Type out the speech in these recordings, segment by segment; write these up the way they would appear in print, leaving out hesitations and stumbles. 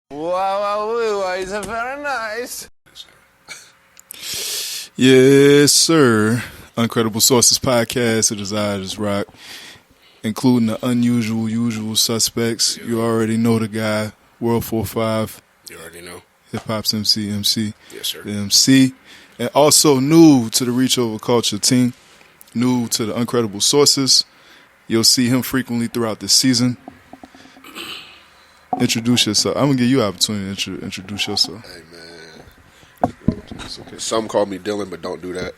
Wow, it's very nice. Yes, sir. Uncredible Sources Podcast. It is I, Just Rock, including the unusual, usual suspects. You already know the guy, World 45. You already know. Hip Hop's MC. Yes, sir. The MC. And also new to the Reach Over Culture team, new to the Uncredible Sources. You'll see him frequently throughout the season. Introduce yourself. I'm going to give you an opportunity to introduce yourself. Hey, man. Okay. Some call me Dylan, but don't do that.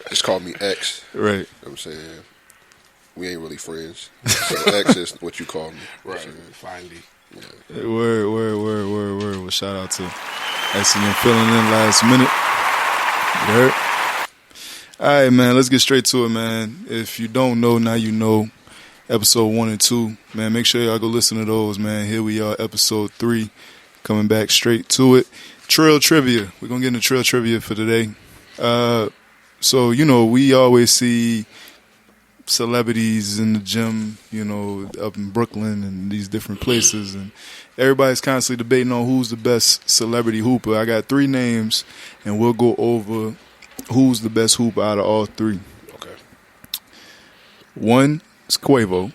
Just call me X. Right. You know what I'm saying? We ain't really friends. So X is what you call me. Right. Finally. Yeah. Word. Well, shout out to SCM filling in last minute. You heard? All right, man. Let's get straight to it, man. If you don't know, now you know. Episode 1 and 2, man. Make sure y'all go listen to those, man. Here we are, episode 3, coming back straight to it. Trill trivia. We're gonna get into Trill trivia for today. So you know, we always see celebrities in the gym, you know, up in Brooklyn and these different places, and everybody's constantly debating on who's the best celebrity hooper. I got 3 names, and we'll go over who's the best hooper out of all 3. Okay. 1 is Quavo.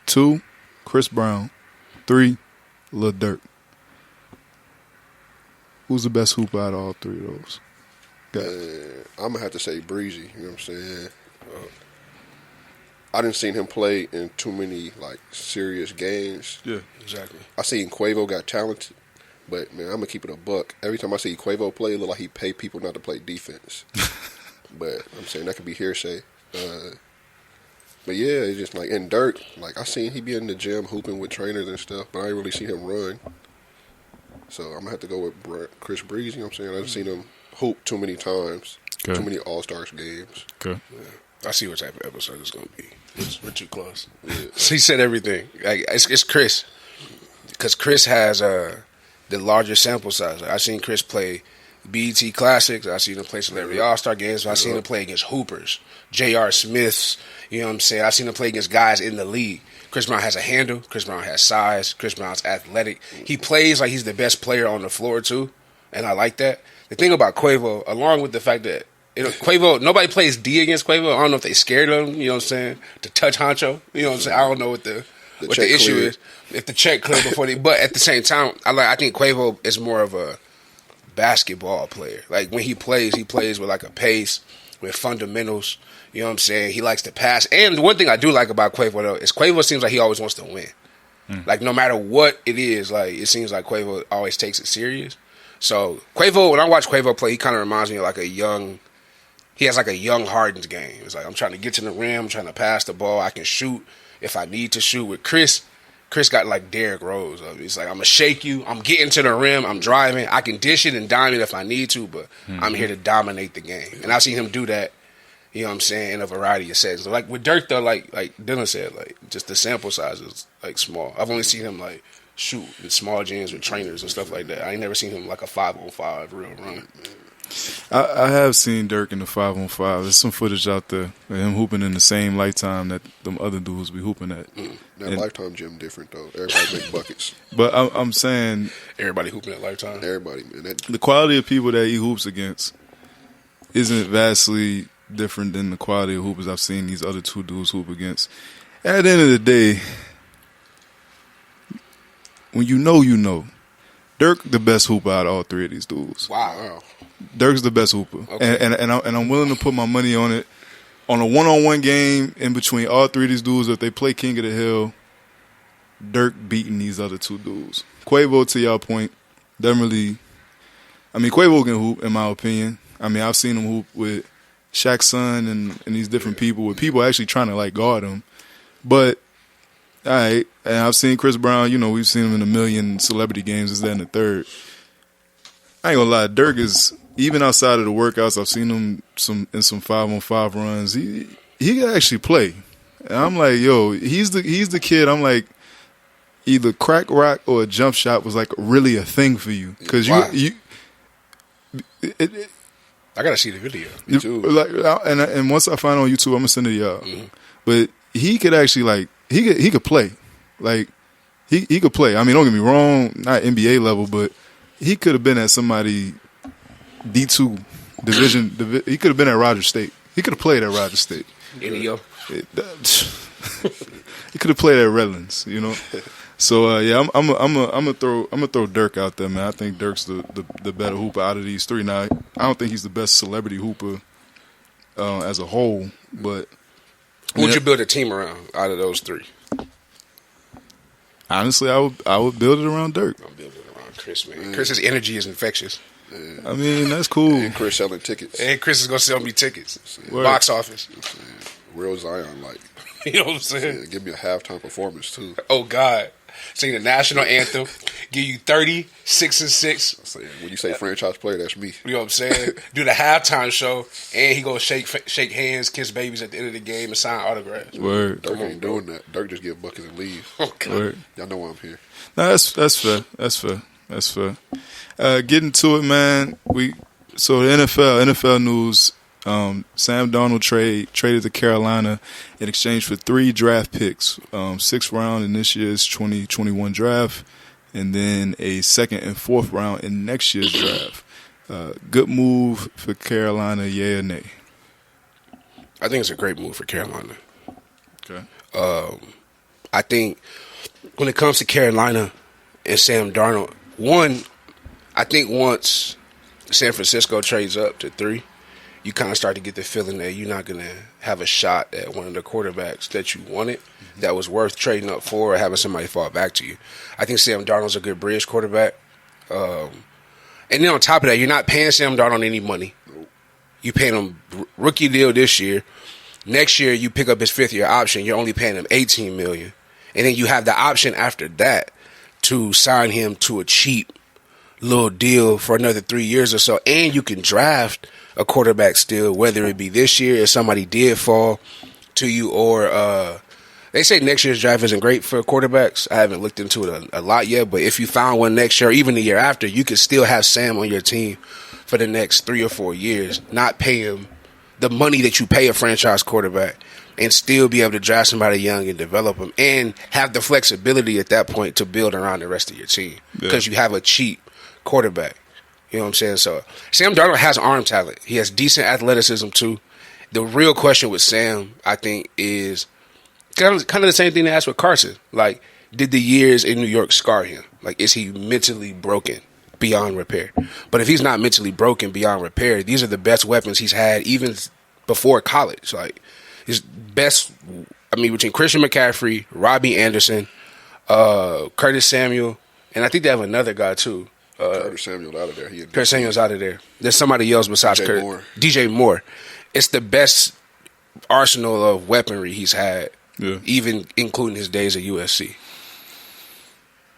2, Chris Brown. 3, Lil Durk. Who's the best hooper out of all 3 of those? I'm going to have to say Breezy. You know what I'm saying? I didn't see him play in too many, like, serious games. Yeah. Exactly. I seen Quavo got talented, but, man, I'm going to keep it a buck. Every time I see Quavo play, it look like he pay people not to play defense. But I'm saying that could be hearsay. But yeah, it's just like, and Dirk, like I seen he be in the gym hooping with trainers and stuff, but I ain't really seen him run. So I'm gonna have to go with Chris Breezy. You know what I'm saying? I've seen him hoop too many times, too many All-Stars games. Okay. Yeah. I see what type of episode it's gonna be. We're too close. Yeah. So he said everything. Like it's Chris, because Chris has the largest sample size. Like, I seen Chris play BET Classics. I seen him play Celebrity All-Star games. I seen him play against Hoopers, J.R. Smiths. You know what I'm saying? I seen him play against guys in the league. Chris Brown has a handle. Chris Brown has size. Chris Brown's athletic. He plays like he's the best player on the floor too, and I like that. The thing about Quavo, along with the fact that Quavo, nobody plays D against Quavo. I don't know if they scared him. You know what I'm saying? To touch Honcho. You know what I'm saying? I don't know what the issue is. If the check cleared before they, but at the same time, I think Quavo is more of a basketball player. Like when he plays with like a pace, with fundamentals. You know what I'm saying? He likes to pass. And the one thing I do like about Quavo, though, is Quavo seems like he always wants to win. Like, no matter what it is, like, it seems like Quavo always takes it serious. So, Quavo, when I watch Quavo play, he kind of reminds me of like he has like a young Harden's game. It's like, I'm trying to get to the rim, I'm trying to pass the ball, I can shoot if I need to shoot. With Chris got like Derrick Rose. It's like, I'm going to shake you, I'm getting to the rim, I'm driving, I can dish it and dime it if I need to, but I'm here to dominate the game. And I've seen him do that. You know what I'm saying, in a variety of settings. Like with Dirk though, like Dylan said, like just the sample size is like small. I've only seen him like shoot with small gyms with trainers and stuff like that. I ain't never seen him like a 5-on-5 real run. I have seen Dirk in the 5-on-5. There's some footage out there of him hooping in the same lifetime that them other dudes be hooping at. That Lifetime gym different though. Everybody make buckets. But I'm saying everybody hooping at Lifetime. Everybody, man. The quality of people that he hoops against isn't vastly different than the quality of hoopers I've seen these other 2 dudes hoop against. At the end of the day, when you know, Dirk the best hooper out of all 3 of these dudes. Wow. Dirk's the best hooper, okay. and I'm willing to put my money on it. On a one-on-one game in between all 3 of these dudes, if they play King of the Hill, Dirk beating these other 2 dudes. Quavo, to y'all point, doesn't really. I mean, Quavo can hoop, in my opinion. I mean, I've seen him hoop with Shaq's son and these different people, with people actually trying to like guard him. But all right, and I've seen Chris Brown. You know, we've seen him in a million celebrity games. Is that in the third? I ain't gonna lie, Dirk is, even outside of the workouts, I've seen him in some 5-on-5 runs. He can actually play. And I'm like, yo, he's the kid. I'm like, either crack rock or a jump shot was like really a thing for you, because I gotta see the video. Me too. Like, and once I find it on YouTube, I'm gonna send it to y'all. But he could actually he could play. Like he could play. I mean, don't get me wrong, not NBA level, but he could have been at somebody D2 division. He could have been at Rogers State. He could have played at Rogers State. Indio. He could have played at Redlands, you know. So yeah, I'm gonna throw Dirk out there, man. I think Dirk's the better hooper out of these three. Now, I don't think he's the best celebrity hooper as a whole, but who would you build a team around out of those three? Honestly, I would build it around Dirk. I'm building it around Chris, man. Chris's energy is infectious. I mean, that's cool. And Chris selling tickets. And Chris is gonna sell me tickets. Word. Box office. Real Zion, like. You know what I'm saying? Yeah, give me a halftime performance too. Oh God. Sing the national anthem, give you 30, 6 and 6. When you say franchise player, that's me. You know what I'm saying? Do the halftime show, and he gonna shake hands, kiss babies at the end of the game, and sign autographs. Word. Dirk ain't doing that. Dirk just give buckets and leave. Word. Y'all know why I'm here. No, that's fair. Getting to it, man. So the NFL news. Sam Darnold traded to Carolina in exchange for 3 draft picks, 6th round in this year's 2021 draft, and then a 2nd and 4th round in next year's draft. Good move for Carolina, yeah or nay? I think it's a great move for Carolina. Okay. I think when it comes to Carolina and Sam Darnold, I think once San Francisco trades up to 3, you kind of start to get the feeling that you're not going to have a shot at one of the quarterbacks that you wanted that was worth trading up for or having somebody fall back to you. I think Sam Darnold's a good bridge quarterback. And then on top of that, you're not paying Sam Darnold any money. You paying him rookie deal this year. Next year, you pick up his 5th-year option. You're only paying him $18 million. And then you have the option after that to sign him to a cheap little deal for another 3 years or so. And you can draft a quarterback still, whether it be this year if somebody did fall to you, or they say next year's draft isn't great for quarterbacks. I haven't looked into it a lot yet, but if you found one next year or even the year after, you could still have Sam on your team for the next 3 or 4 years, not pay him the money that you pay a franchise quarterback, and still be able to draft somebody young and develop them, and have the flexibility at that point to build around the rest of your team because you have a cheap quarterback. You know what I'm saying? So Sam Darnold has arm talent. He has decent athleticism too. The real question with Sam, I think, is kind of the same thing they asked with Carson. Like, did the years in New York scar him? Like, is he mentally broken beyond repair? But if he's not mentally broken beyond repair, these are the best weapons he's had even before college. Like, his best, between Christian McCaffrey, Robbie Anderson, Curtis Samuel, and I think they have another guy too. Curtis Samuel out of there. Curtis Samuel's out of there. There's somebody else besides DJ Moore. It's the best arsenal of weaponry he's had, even including his days at USC.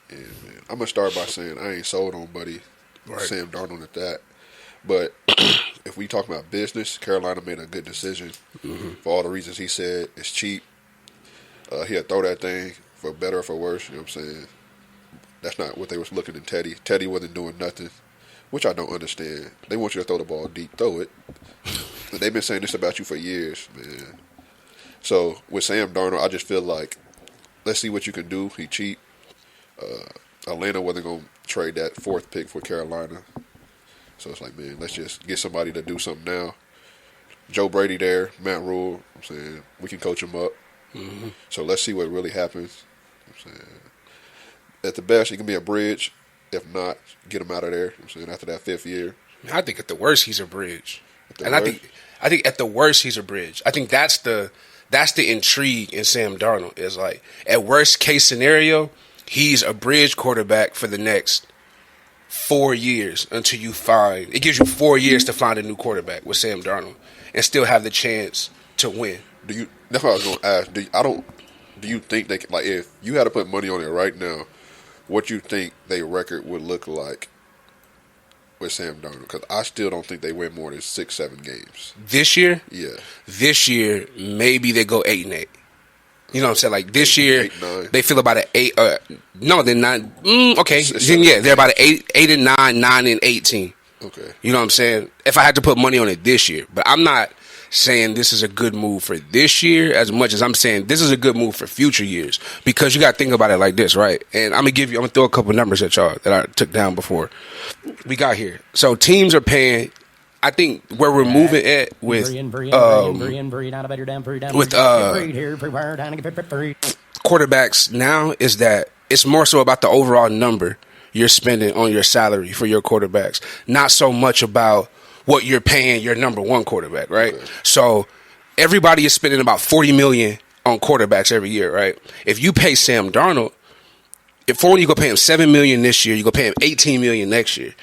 Yeah, man. I'm going to start by saying I ain't sold on Buddy Sam Darnold at that. But if we talk about business, Carolina made a good decision for all the reasons he said. It's cheap. He'll throw that thing for better or for worse. You know what I'm saying? That's not what they was looking at Teddy. Teddy wasn't doing nothing, which I don't understand. They want you to throw the ball deep, throw it. But they've been saying this about you for years, man. So with Sam Darnold, I just feel like, let's see what you can do. He cheap. Atlanta wasn't going to trade that 4th pick for Carolina. So it's like, man, let's just get somebody to do something now. Joe Brady there, Matt Rule. I'm saying we can coach him up. So let's see what really happens. I'm saying, at the best, he can be a bridge. If not, get him out of there. I'm saying after that 5th year. I think at the worst he's a bridge, I think at the worst he's a bridge. I think that's the intrigue in Sam Darnold is like at worst case scenario he's a bridge quarterback for the next 4 years until you find it gives you 4 years to find a new quarterback with Sam Darnold and still have the chance to win. That's what I was going to ask. Do you think they like if you had to put money on it right now? What you think their record would look like with Sam Darnold? Because I still don't think they win more than 6-7 games this year. Yeah, this year maybe they go 8-8. You know what I'm saying? Like this year, 8-9. They feel about an 8. No, they're not. Okay, yeah, they're about an 8-9, 9-18. Okay, you know what I'm saying? If I had to put money on it this year, but I'm not saying this is a good move for this year as much as I'm saying this is a good move for future years. Because you got to think about it like this, right? And I'm gonna throw a couple numbers at y'all that I took down before we got here. So teams are paying. I think where we're moving at with quarterbacks now is that it's more so about the overall number you're spending on your salary for your quarterbacks, not so much about what you're paying your number one quarterback, right? Okay. So everybody is spending about $40 million on quarterbacks every year, right? If you pay Sam Darnold, if only you go pay him $7 million this year, you go pay him $18 million next year.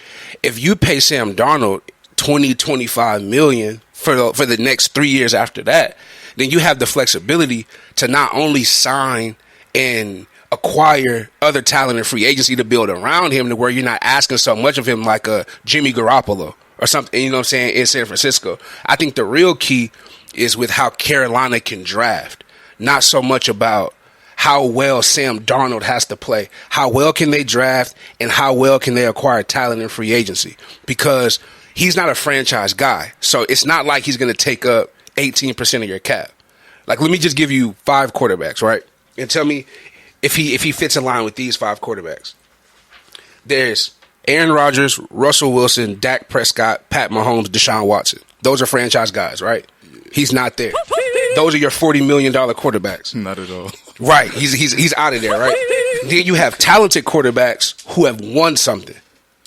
If you pay Sam Darnold $20-25 million for the next 3 years after that, then you have the flexibility to not only sign and acquire other talent in free agency to build around him to where you're not asking so much of him like a Jimmy Garoppolo or something, you know what I'm saying, in San Francisco. I think the real key is with how Carolina can draft, not so much about how well Sam Darnold has to play. How well can they draft and how well can they acquire talent in free agency? Because he's not a franchise guy, so it's not like he's going to take up 18% of your cap. Like, let me just give you 5 quarterbacks, right? And tell me if he fits in line with these 5 quarterbacks. There's Aaron Rodgers, Russell Wilson, Dak Prescott, Pat Mahomes, Deshaun Watson. Those are franchise guys, right? He's not there. Those are your $40 million quarterbacks. Not at all. Right. He's out of there, right? Then you have talented quarterbacks who have won something.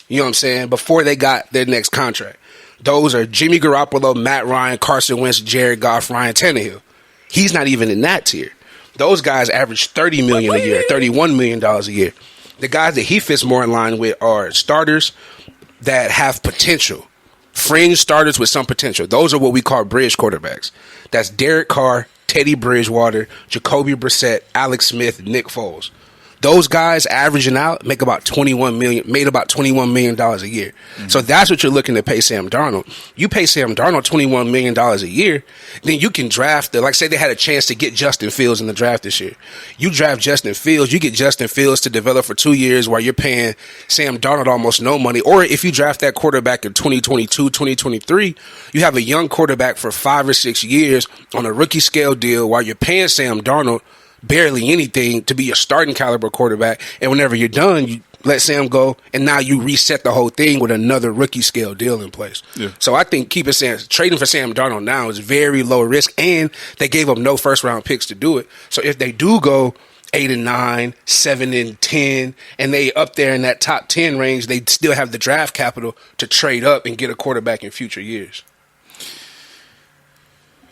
You know what I'm saying? Before they got their next contract. Those are Jimmy Garoppolo, Matt Ryan, Carson Wentz, Jared Goff, Ryan Tannehill. He's not even in that tier. Those guys average $30 million a year, $31 million a year. The guys that he fits more in line with are starters that have potential. Fringe starters with some potential. Those are what we call bridge quarterbacks. That's Derek Carr, Teddy Bridgewater, Jacoby Brissett, Alex Smith, Nick Foles. Those guys averaging out made about $21 million a year. Mm-hmm. So that's what you're looking to pay Sam Darnold. You pay Sam Darnold $21 million a year, then you can draft like say they had a chance to get Justin Fields in the draft this year. You draft Justin Fields, you get Justin Fields to develop for 2 years while you're paying Sam Darnold almost no money. Or if you draft that quarterback in 2022, 2023, you have a young quarterback for 5 or 6 years on a rookie scale deal while you're paying Sam Darnold barely anything to be a starting caliber quarterback, and whenever you're done, you let Sam go, and now you reset the whole thing with another rookie scale deal in place. Yeah. So I think trading for Sam Darnold now is very low risk, and they gave up no first round picks to do it. So if they do go 8-9, 7-10, and they up there in that top 10 range, they still have the draft capital to trade up and get a quarterback in future years.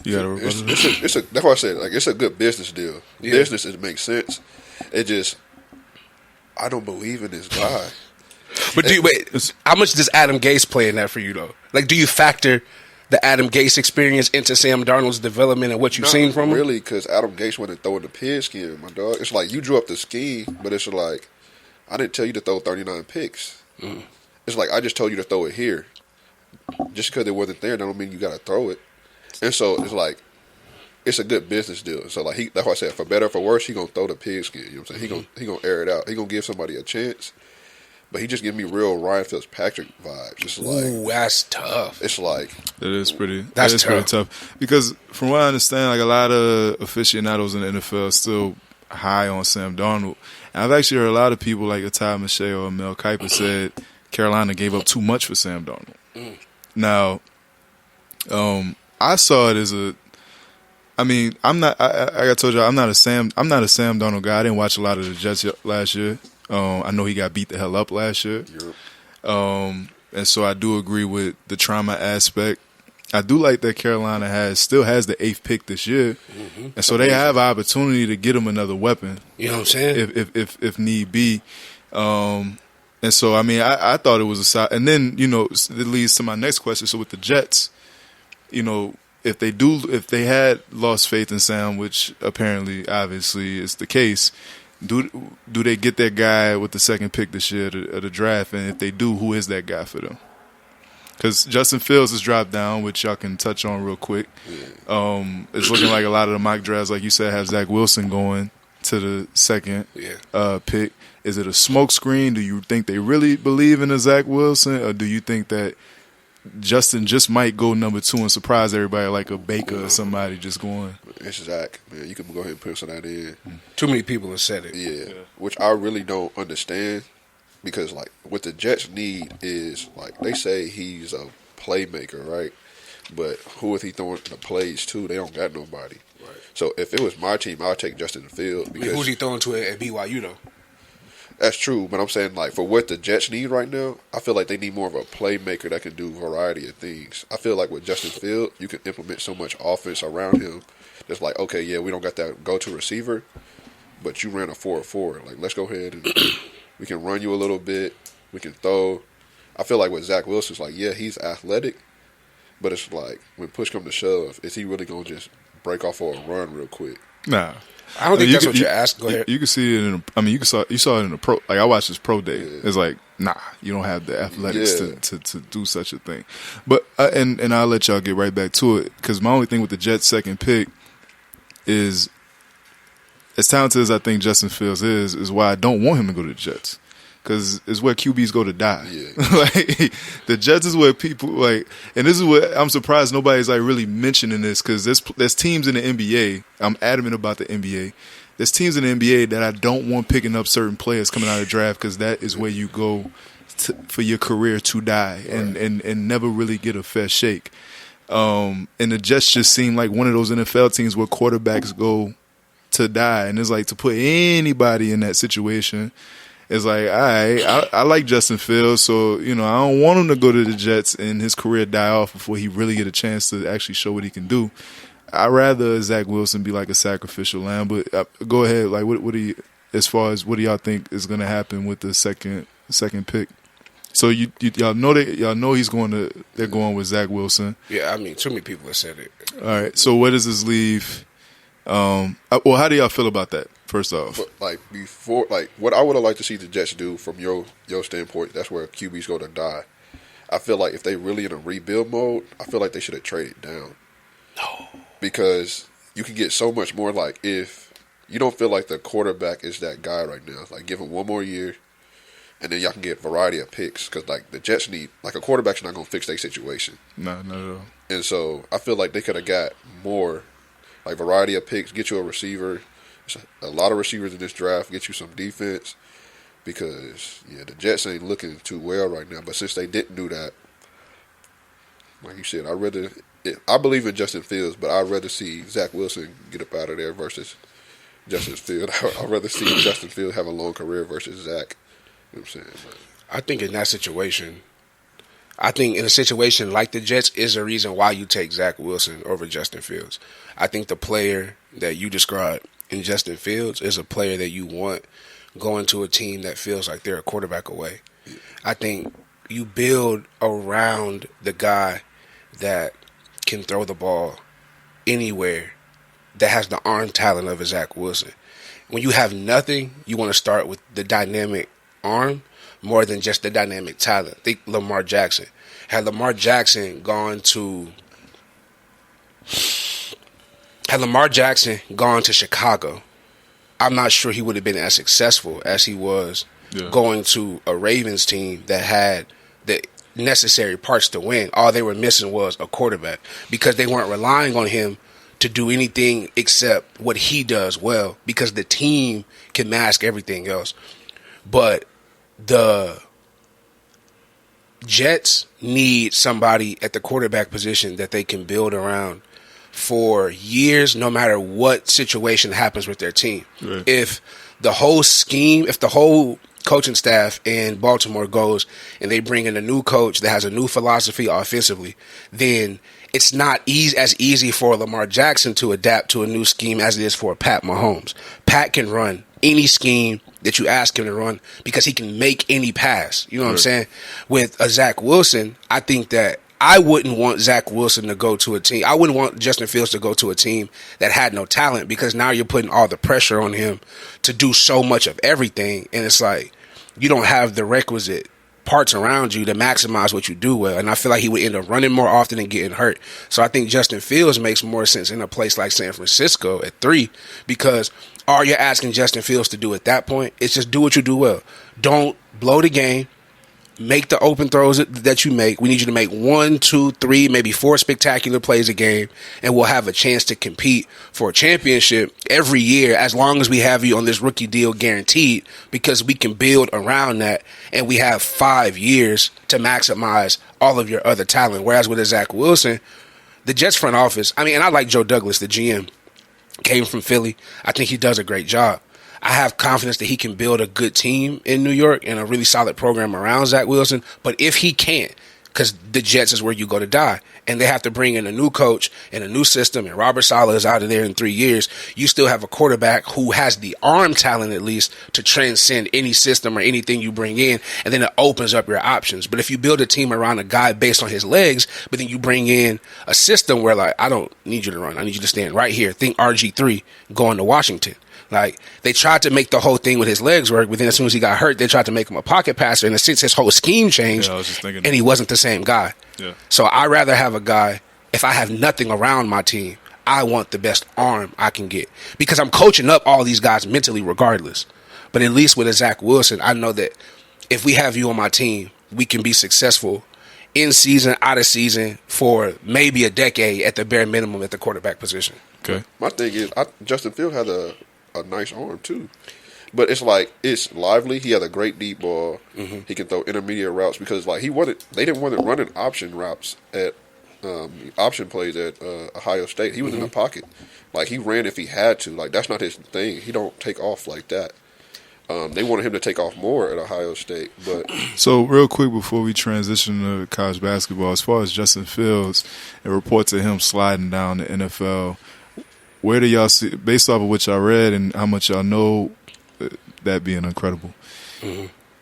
That's why I said it's a good business deal. Yeah. Business, it makes sense. It just I don't believe in this guy. But how much does Adam Gase play in that for you though? Like, do you factor the Adam Gase experience into Sam Darnold's development and what you've seen from him? Really, because Adam Gase wasn't throwing the pigskin, my dog. It's like you drew up the scheme, but it's like I didn't tell you to throw 39 picks. Mm. It's like I just told you to throw it here. Just because it wasn't there, don't mean you got to throw it. And so it's like it's a good business deal. So like that's why I said for better or for worse, he gonna throw the pigskin. You know what I'm saying? He gonna air it out. He gonna give somebody a chance. But he just give me real Ryan Fitzpatrick vibes. It's like, ooh, that's tough. It's like That's pretty tough. Because from what I understand, like a lot of aficionados in the NFL are still high on Sam Darnold. And I've actually heard a lot of people like Ty Michelle or Mel Kiper said Carolina gave up too much for Sam Darnold. Mm. Now, I saw it as I told you, I'm not a Sam Darnold guy. I didn't watch a lot of the Jets last year. I know he got beat the hell up last year. Yep. And so I do agree with the trauma aspect. I do like that Carolina still has the 8th pick this year. Mm-hmm. And so they have opportunity to get him another weapon. You know what I'm saying? If need be. And so, I thought it was a side. And then, it leads to my next question. So with the Jets, if they had lost faith in Sam, which apparently, obviously, is the case, do they get that guy with the 2nd pick this year at the draft? And if they do, who is that guy for them? Because Justin Fields has dropped down, which y'all can touch on real quick. Yeah. It's looking like a lot of the mock drafts, like you said, have Zach Wilson going to the 2nd pick. Is it a smokescreen? Do you think they really believe in a Zach Wilson, or do you think that Justin just might go number 2 and surprise everybody like a Baker or somebody just going. It's Zach, man. You can go ahead and pencil that in. Too many people have said it. Yeah, which I really don't understand because, like, what the Jets need is, like, they say he's a playmaker, right? But who is he throwing the plays to? They don't got nobody. Right. So if it was my team, I'd take Justin Fields. Because who's he throwing to at BYU, though? That's true, but I'm saying, like, for what the Jets need right now, I feel like they need more of a playmaker that can do a variety of things. I feel like with Justin Fields, you can implement so much offense around him. It's like, okay, yeah, we don't got that go-to receiver, but you ran a 4-4. Like, let's go ahead and we can run you a little bit. We can throw. I feel like with Zach Wilson, it's like, yeah, he's athletic, but it's like when push comes to shove, is he really going to just break off for a run real quick? Nah. I don't think that's what you're asking. Go ahead. You can see it in. You saw it in the pro. Like I watched his pro day. Yeah. It's like, nah, you don't have the athletics to do such a thing. But and I'll let y'all get right back to it because my only thing with the Jets' second pick is, as talented as I think Justin Fields is why I don't want him to go to the Jets. Because it's where QBs go to die. Yeah. Like the Jets is where people like, and this is what I'm surprised nobody's like really mentioning this because there's teams in the NBA. I'm adamant about the NBA. There's teams in the NBA that I don't want picking up certain players coming out of the draft because that is where you go for your career to die and never really get a fair shake. And the Jets just seem like one of those NFL teams where quarterbacks go to die, and it's like to put anybody in that situation. It's like, all right, I like Justin Fields, so, I don't want him to go to the Jets and his career die off before he really get a chance to actually show what he can do. I'd rather Zach Wilson be like a sacrificial lamb, but go ahead. Like, what do you, as far as what do y'all think is going to happen with the second pick? So y'all know they're going with Zach Wilson. Yeah, I mean, too many people have said it. All right, so where does this leave? Well, how do y'all feel about that? First off, but what I would have liked to see the Jets do from your standpoint, that's where QBs go to die. I feel like if they really in a rebuild mode, I feel like they should have traded down. No, because you can get so much more. Like if you don't feel like the quarterback is that guy right now, like give him one more year, and then y'all can get a variety of picks. Because like the Jets need like a quarterback's not gonna fix their situation. No, not at all. And so I feel like they could have got more, like variety of picks, get you a receiver. A lot of receivers in this draft, get you some defense because the Jets ain't looking too well right now. But since they didn't do that, like you said, I believe in Justin Fields, but I'd rather see Zach Wilson get up out of there versus Justin Fields. I'd rather see Justin Fields have a long career versus Zach. You know what I'm saying? But I think in that situation, in a situation like the Jets is a reason why you take Zach Wilson over Justin Fields. I think the player that you described in Justin Fields is a player that you want going to a team that feels like they're a quarterback away. Yeah. I think you build around the guy that can throw the ball anywhere, that has the arm talent of a Zach Wilson. When you have nothing, you want to start with the dynamic arm more than just the dynamic talent. Think Lamar Jackson. Had Lamar Jackson gone to Chicago, I'm not sure he would have been as successful as he was going to a Ravens team that had the necessary parts to win. All they were missing was a quarterback because they weren't relying on him to do anything except what he does well because the team can mask everything else. But the Jets need somebody at the quarterback position that they can build around for years, no matter what situation happens with their team. Right. If the whole scheme, if the whole coaching staff in Baltimore goes and they bring in a new coach that has a new philosophy offensively, then it's not as easy for Lamar Jackson to adapt to a new scheme as it is for Pat Mahomes. Pat can run any scheme that you ask him to run because he can make any pass. You know what I'm saying? With a Zach Wilson, I think that I wouldn't want Zach Wilson to go to a team. I wouldn't want Justin Fields to go to a team that had no talent because now you're putting all the pressure on him to do so much of everything. And it's like you don't have the requisite parts around you to maximize what you do well. And I feel like he would end up running more often and getting hurt. So I think Justin Fields makes more sense in a place like San Francisco at 3 because all you're asking Justin Fields to do at that point is just do what you do well. Don't blow the game. make the open throws that you make. We need you to make 1, 2, 3, maybe 4 spectacular plays a game, and we'll have a chance to compete for a championship every year as long as we have you on this rookie deal guaranteed, because we can build around that, and we have 5 years to maximize all of your other talent. Whereas with Zach Wilson, the Jets front office, I mean, and I like Joe Douglas, the GM, came from Philly. I think he does a great job. I have confidence that he can build a good team in New York and a really solid program around Zach Wilson. But if he can't, because the Jets is where you go to die, and they have to bring in a new coach and a new system, and Robert Saleh is out of there in 3 years, you still have a quarterback who has the arm talent, at least, to transcend any system or anything you bring in, and then it opens up your options. But if you build a team around a guy based on his legs, but then you bring in a system where, like, I don't need you to run, I need you to stand right here. Think RG3 going to Washington. Like, they tried to make the whole thing with his legs work, but then as soon as he got hurt, they tried to make him a pocket passer. And since his whole scheme changed, I was just thinking and he wasn't the same guy. Yeah. So I'd rather have a guy, if I have nothing around my team, I want the best arm I can get. Because I'm coaching up all these guys mentally regardless. But at least with a Zach Wilson, I know that if we have you on my team, we can be successful in season, out of season, for maybe a decade at the bare minimum at the quarterback position. Okay. My thing is, Justin Fields has a nice arm too, but it's like, it's lively. He has a great deep ball. Mm-hmm. He can throw intermediate routes, because like they didn't want to run an option routes at option plays at Ohio State. He was in the pocket, like he ran if he had to. Like, that's not his thing. He don't take off like that. They wanted him to take off more at Ohio State. But so real quick before we transition to college basketball, as far as Justin Fields and reports of him sliding down the NFL, where do y'all see, based off of what y'all read and how much y'all know, that being incredible,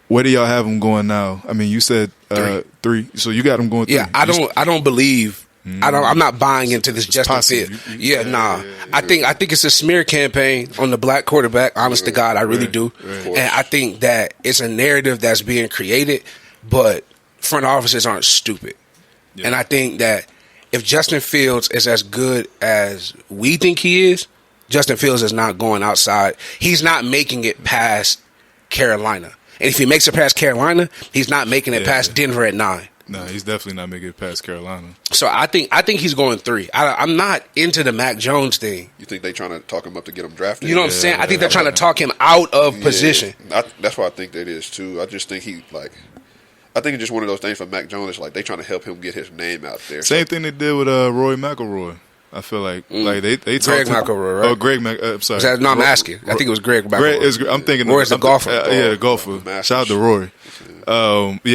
where do y'all have him going now? I mean, you said 3, so you got him going 3. Yeah, I don't believe. I'm not buying into this Justin Fields. I think it's a smear campaign on the black quarterback. Honest to God, I really do. And I think that it's a narrative that's being created, but front offices aren't stupid. Yeah. And I think that if Justin Fields is as good as we think he is, Justin Fields is not going outside. He's not making it past Carolina. And if he makes it past Carolina, he's not making it past Denver at 9. No, he's definitely not making it past Carolina. So I think he's going 3. I'm not into the Mac Jones thing. You think they trying to talk him up to get him drafted? You know what I'm saying? I think they're trying to talk him out of position. That's what I think that is too. I just think I think it's just one of those things for Mac Jones. It's like they trying to help him get his name out there. Same thing they did with Roy McIlroy. I feel like they Greg McElroy, right? Oh, Greg I'm sorry. I'm asking. I think it was Greg McElroy. I'm thinking Roy's the golfer. The golfer. Shout out to Roy.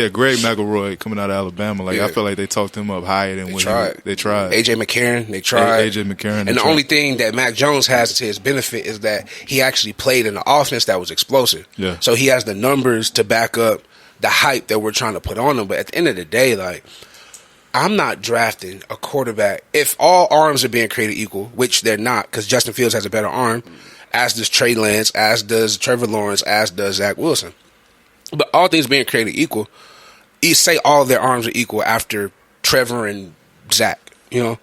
Greg McElroy coming out of Alabama. Like, I feel like they talked him up higher than they tried. AJ McCarron, they tried. AJ McCarron. And the only thing that Mac Jones has to his benefit is that he actually played in an offense that was explosive. Yeah. So he has the numbers to back up the hype that we're trying to put on him. But at the end of the day, like, I'm not drafting a quarterback. If all arms are being created equal, which they're not, because Justin Fields has a better arm, as does Trey Lance, as does Trevor Lawrence, as does Zach Wilson. But all things being created equal, you say all of their arms are equal after Trevor and Zach. You know,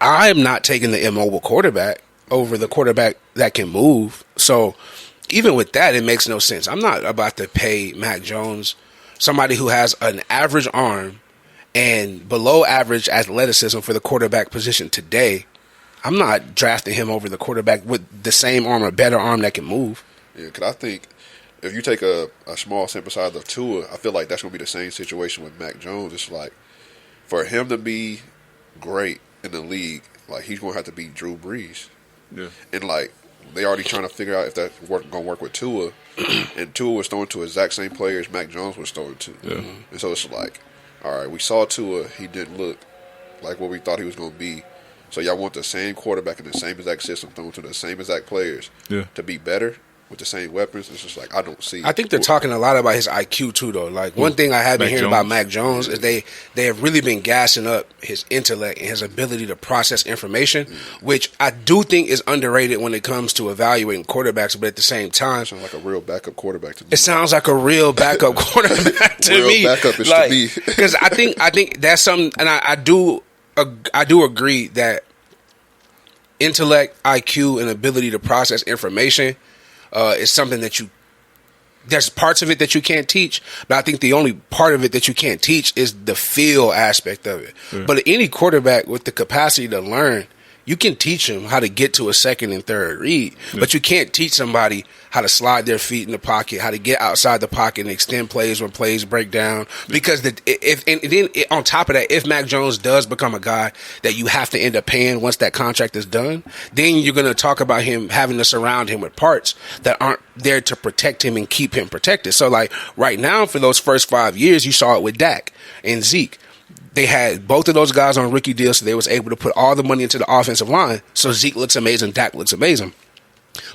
I'm not taking the immobile quarterback over the quarterback that can move. So even with that, it makes no sense. I'm not about to pay Mac Jones, somebody who has an average arm and below average athleticism for the quarterback position today. I'm not drafting him over the quarterback with the same arm or better arm that can move. Yeah, because I think if you take a small sample size of Tua, I feel like that's going to be the same situation with Mac Jones. It's like, for him to be great in the league, like, he's going to have to beat Drew Brees. Yeah. And, like, they already trying to figure out if that's going to work with Tua. And Tua was throwing to the exact same players Mac Jones was throwing to. Yeah. And so it's like, all right, we saw Tua. He didn't look like what we thought he was going to be. So y'all want the same quarterback in the same exact system thrown to the same exact players to be better with the same weapons. It's just like, I don't see. I think they're talking a lot about his IQ too, though. Like, one thing I have been hearing about Mac Jones is they have really been gassing up his intellect and his ability to process information, which I do think is underrated when it comes to evaluating quarterbacks. But at the same time, sounds like a real backup quarterback to me. It sounds like a real backup quarterback to real me. Backup is like, to me. Because I think that's something, and I do agree that intellect, IQ, and ability to process information is something that you there's parts of it that you can't teach, but I think the only part of it that you can't teach is the feel aspect of it. Yeah. But any quarterback with the capacity to learn, you can teach them how to get to a second and third read, but you can't teach somebody how to slide their feet in the pocket, how to get outside the pocket and extend plays when plays break down. Because on top of that, if Mac Jones does become a guy that you have to end up paying once that contract is done, then you're going to talk about him having to surround him with parts that aren't there to protect him and keep him protected. So, like, right now, for those first 5 years, you saw it with Dak and Zeke. They had both of those guys on rookie deals, so they was able to put all the money into the offensive line. So Zeke looks amazing, Dak looks amazing.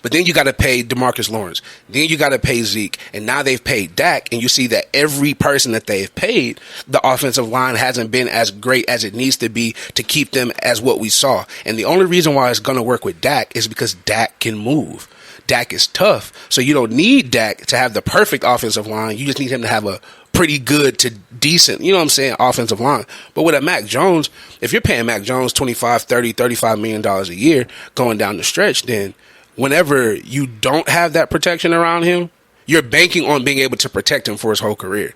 But then you got to pay DeMarcus Lawrence. Then you got to pay Zeke. And now they've paid Dak, and you see that every person that they've paid, the offensive line hasn't been as great as it needs to be to keep them as what we saw. And the only reason why it's going to work with Dak is because Dak can move. Dak is tough. So you don't need Dak to have the perfect offensive line. You just need him to have a pretty good to decent, you know what I'm saying, offensive line. But with a Mac Jones, if you're paying Mac Jones $25, $30, $35 million a year going down the stretch, then whenever you don't have that protection around him, you're banking on being able to protect him for his whole career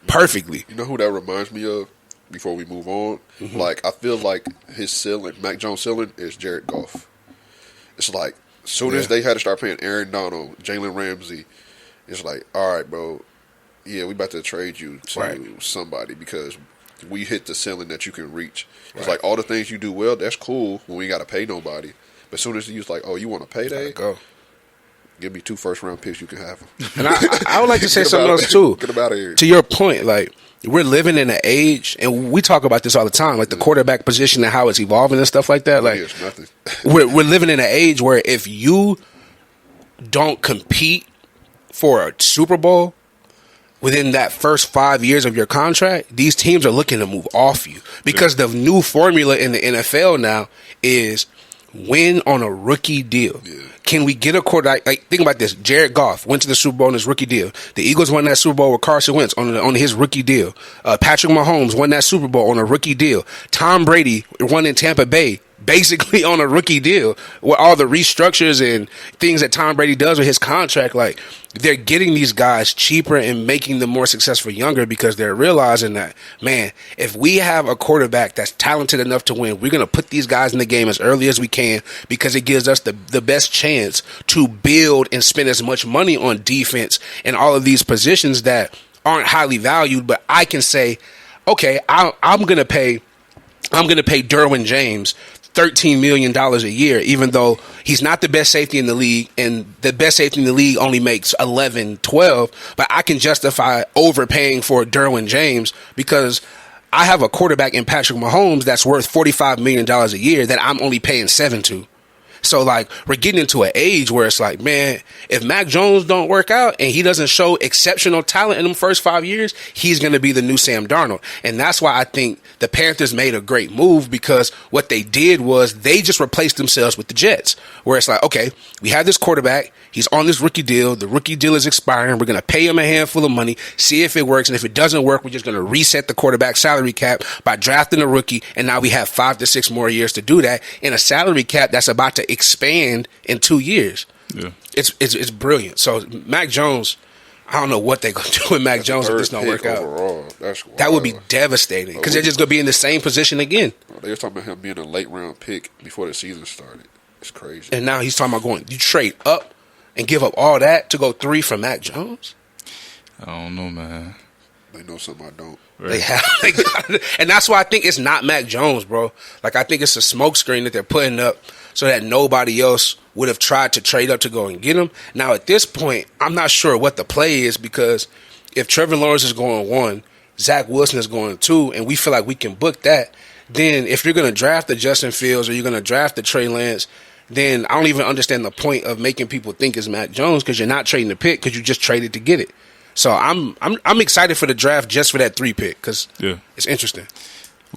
perfectly. You know who that reminds me of before we move on? Mm-hmm. Like, I feel like his ceiling, Mac Jones' ceiling, is Jared Goff. It's like, as soon as they had to start paying Aaron Donald, Jalen Ramsey, it's like, all right, bro, yeah, we about to trade you to somebody because we hit the ceiling that you can reach. It's like all the things you do well, that's cool when we got to pay nobody. But as soon as you're like, oh, you want a payday? Go. Give me 2 first-round picks, you can have them. And I would like to say something else, too. Get them out of here. To your point, like, we're living in an age, and we talk about this all the time, like the quarterback position and how it's evolving and stuff like that. Like, it's nothing. we're living in an age where if you don't compete for a Super Bowl within that first 5 years of your contract, these teams are looking to move off you. Because the new formula in the NFL now is win on a rookie deal. Yeah. Can we get a quarterback? Like, think about this. Jared Goff went to the Super Bowl on his rookie deal. The Eagles won that Super Bowl with Carson Wentz on his rookie deal. Patrick Mahomes won that Super Bowl on a rookie deal. Tom Brady won in Tampa Bay basically on a rookie deal with all the restructures and things that Tom Brady does with his contract. Like, they're getting these guys cheaper and making them more successful younger because they're realizing that, man, if we have a quarterback that's talented enough to win, we're going to put these guys in the game as early as we can because it gives us the best chance to build and spend as much money on defense and all of these positions that aren't highly valued. But I can say, okay, I'm going to pay Derwin James $13 million a year, even though he's not the best safety in the league, and the best safety in the league only makes 11, 12, but I can justify overpaying for Derwin James because I have a quarterback in Patrick Mahomes that's worth $45 million a year that I'm only paying 7 to. So, like, we're getting into an age where it's like, man, if Mac Jones don't work out and he doesn't show exceptional talent in them first 5 years, he's going to be the new Sam Darnold. And that's why I think the Panthers made a great move because what they did was they just replaced themselves with the Jets, where it's like, okay, we have this quarterback. He's on this rookie deal. The rookie deal is expiring. We're going to pay him a handful of money, see if it works. And if it doesn't work, we're just going to reset the quarterback salary cap by drafting a rookie. And now we have 5 to 6 more years to do that in a salary cap that's about to expand in 2 years. Yeah, it's brilliant. So Mac Jones, I don't know what they're going to do with Mac Jones if this don't work out. That would be devastating because they're just going to be in the same position again. They were talking about him being a late round pick before the season started. It's crazy. And now he's talking about you trade up and give up all that to go 3 for Mac Jones? I don't know, man. They know something I don't. Right. They got it. And that's why I think it's not Mac Jones, bro. Like, I think it's a smokescreen that they're putting up so that nobody else would have tried to trade up to go and get him. Now, at this point, I'm not sure what the play is because if Trevor Lawrence is going 1, Zach Wilson is going 2, and we feel like we can book that, then if you're going to draft the Justin Fields or you're going to draft the Trey Lance, then I don't even understand the point of making people think it's Mac Jones because you're not trading the pick because you just traded to get it. So I'm excited for the draft just for that 3 pick because it's interesting.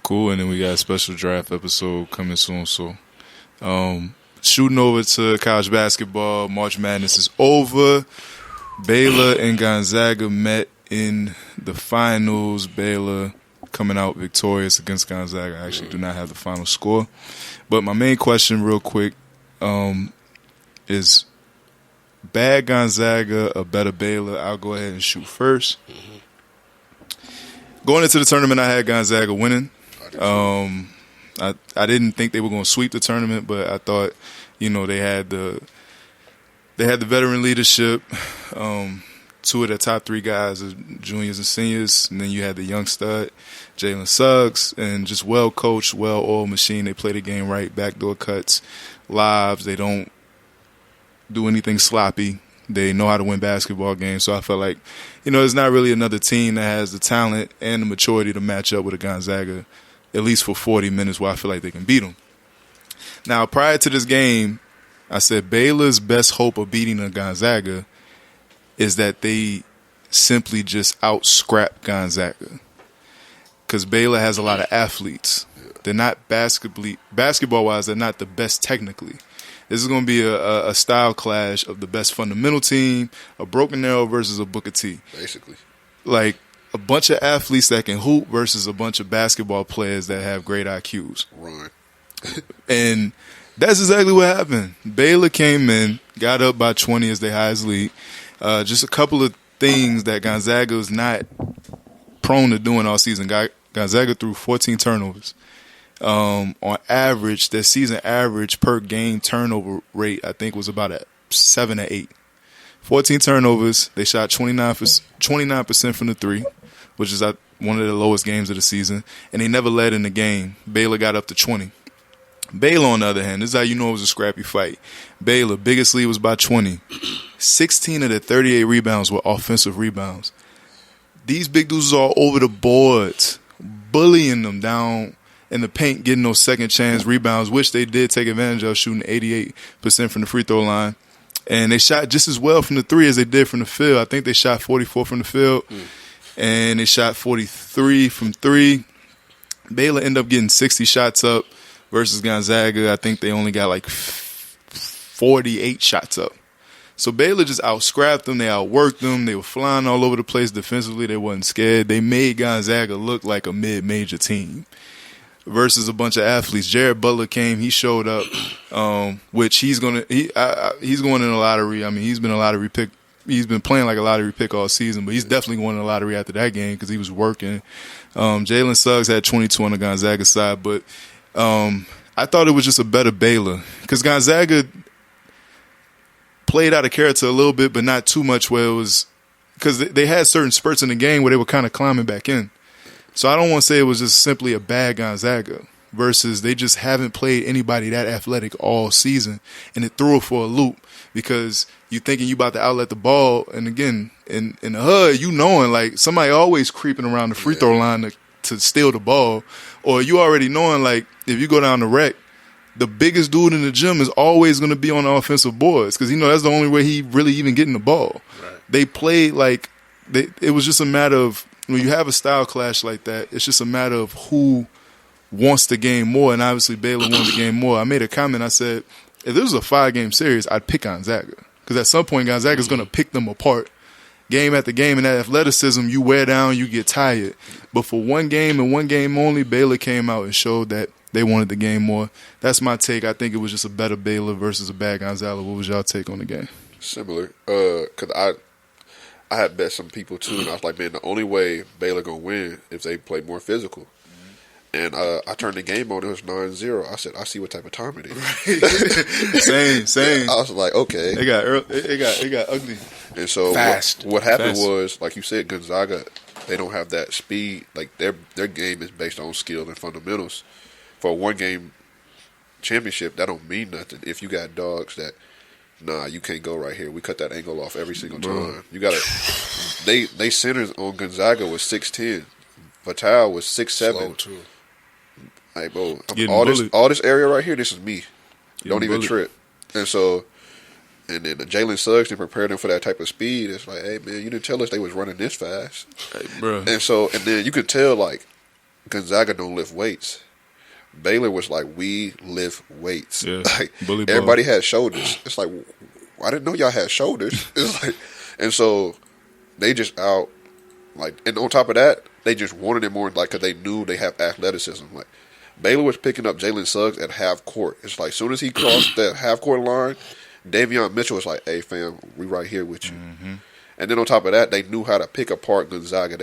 Cool, and then we got a special draft episode coming soon. So shooting over to college basketball, March Madness is over. Baylor and Gonzaga met in the finals. Baylor coming out victorious against Gonzaga. I actually do not have the final score. But my main question real quick is bad Gonzaga, a better Baylor, I'll go ahead and shoot first. Going into the tournament, I had Gonzaga winning. I didn't think they were going to sweep the tournament, but I thought, they had the veteran leadership. Two of the top three guys are juniors and seniors, and then you had the young stud, Jalen Suggs, and just well-coached, well-oiled machine. They play the game right, backdoor cuts, lives. They don't do anything sloppy. They know how to win basketball games. So I felt like, there's not really another team that has the talent and the maturity to match up with a Gonzaga, at least for 40 minutes, where I feel like they can beat them. Now, prior to this game, I said Baylor's best hope of beating a Gonzaga is that they simply just out-scrap Gonzaga. Because Baylor has a lot of athletes. They're not basketball-wise, they're not the best technically. This is going to be a style clash of the best fundamental team, a Broken Arrow versus a Booker T. Basically. Like a bunch of athletes that can hoop versus a bunch of basketball players that have great IQs. Run. And that's exactly what happened. Baylor came in, got up by 20 as their highest lead. Just a couple of things that Gonzaga was not prone to doing all season. Gonzaga threw 14 turnovers. On average, their season average per game turnover rate, I think, was about at 7 or 8. 14 turnovers. They shot 29% from the three, which is one of the lowest games of the season. And they never led in the game. Baylor got up to 20. Baylor, on the other hand, this is how you know it was a scrappy fight. Baylor, biggest lead was by 20. 16 of the 38 rebounds were offensive rebounds. These big dudes are all over the boards, bullying them down in the paint, getting those second chance rebounds, which they did take advantage of, shooting 88% from the free throw line. And they shot just as well from the three as they did from the field. I think they shot 44 from the field, and they shot 43 from three. Baylor ended up getting 60 shots up versus Gonzaga. I think they only got like 48 shots up. So Baylor just out-scrapped them. They outworked them. They were flying all over the place defensively. They wasn't scared. They made Gonzaga look like a mid-major team versus a bunch of athletes. Jared Butler came. He showed up, which he's going in a lottery. I mean, he's been a lottery pick. He's been playing like a lottery pick all season, but he's definitely going in the lottery after that game because he was working. Jalen Suggs had 22 on the Gonzaga side, but I thought it was just a better Baylor because Gonzaga played out of character a little bit, but not too much where it was because they had certain spurts in the game where they were kind of climbing back in. So I don't want to say it was just simply a bad Gonzaga versus they just haven't played anybody that athletic all season, and it threw it for a loop because you thinking you about to outlet the ball, and again, in the HUD, you knowing like somebody always creeping around the free throw line to steal the ball, or you already knowing like if you go down the rec, the biggest dude in the gym is always going to be on the offensive boards because that's the only way he really even getting the ball. Right. They played like it was just a matter of when you have a style clash like that, it's just a matter of who wants the game more, and obviously Baylor won the game more. I made a comment. I said, if this was a 5-game series, I'd pick Gonzaga because at some point Gonzaga's going to pick them apart game after game, and that athleticism, you wear down, you get tired. But for one game and one game only, Baylor came out and showed that they wanted the game more. That's my take. I think it was just a better Baylor versus a bad Gonzaga. What was y'all take on the game? Similar. Because I had bet some people too, and I was like, man, the only way Baylor going to win if they play more physical. And I turned the game on. It was 9-0. I said, I see what type of time it is. Right. Same. I was like, okay. It got ugly. And so Fast. What happened was, like you said, Gonzaga, they don't have that speed. Like their game is based on skill and fundamentals. For a one-game championship, that don't mean nothing. If you got dogs that, nah, you can't go right here. We cut that angle off every single time. You gotta. They centers on Gonzaga was 6'10". Vital was 6'7". Slow too. Like, bro, all this area right here, this is me. Don't even trip. And so, and then the Jalen Suggs, they prepared them for that type of speed. It's like, hey, man, you didn't tell us they was running this fast. Hey, bro. And so, and then you could tell, like, Gonzaga don't lift weights. Baylor was like, we lift weights. Yeah, like, everybody had shoulders. It's like, I didn't know y'all had shoulders. It's like, and so they just out, like, and on top of that, they just wanted it more, like, because they knew they have athleticism. Like, Baylor was picking up Jalen Suggs at half court. It's like, as soon as he crossed that half court line, Davion Mitchell was like, "Hey fam, we right here with you." And then on top of that, they knew how to pick apart Gonzaga.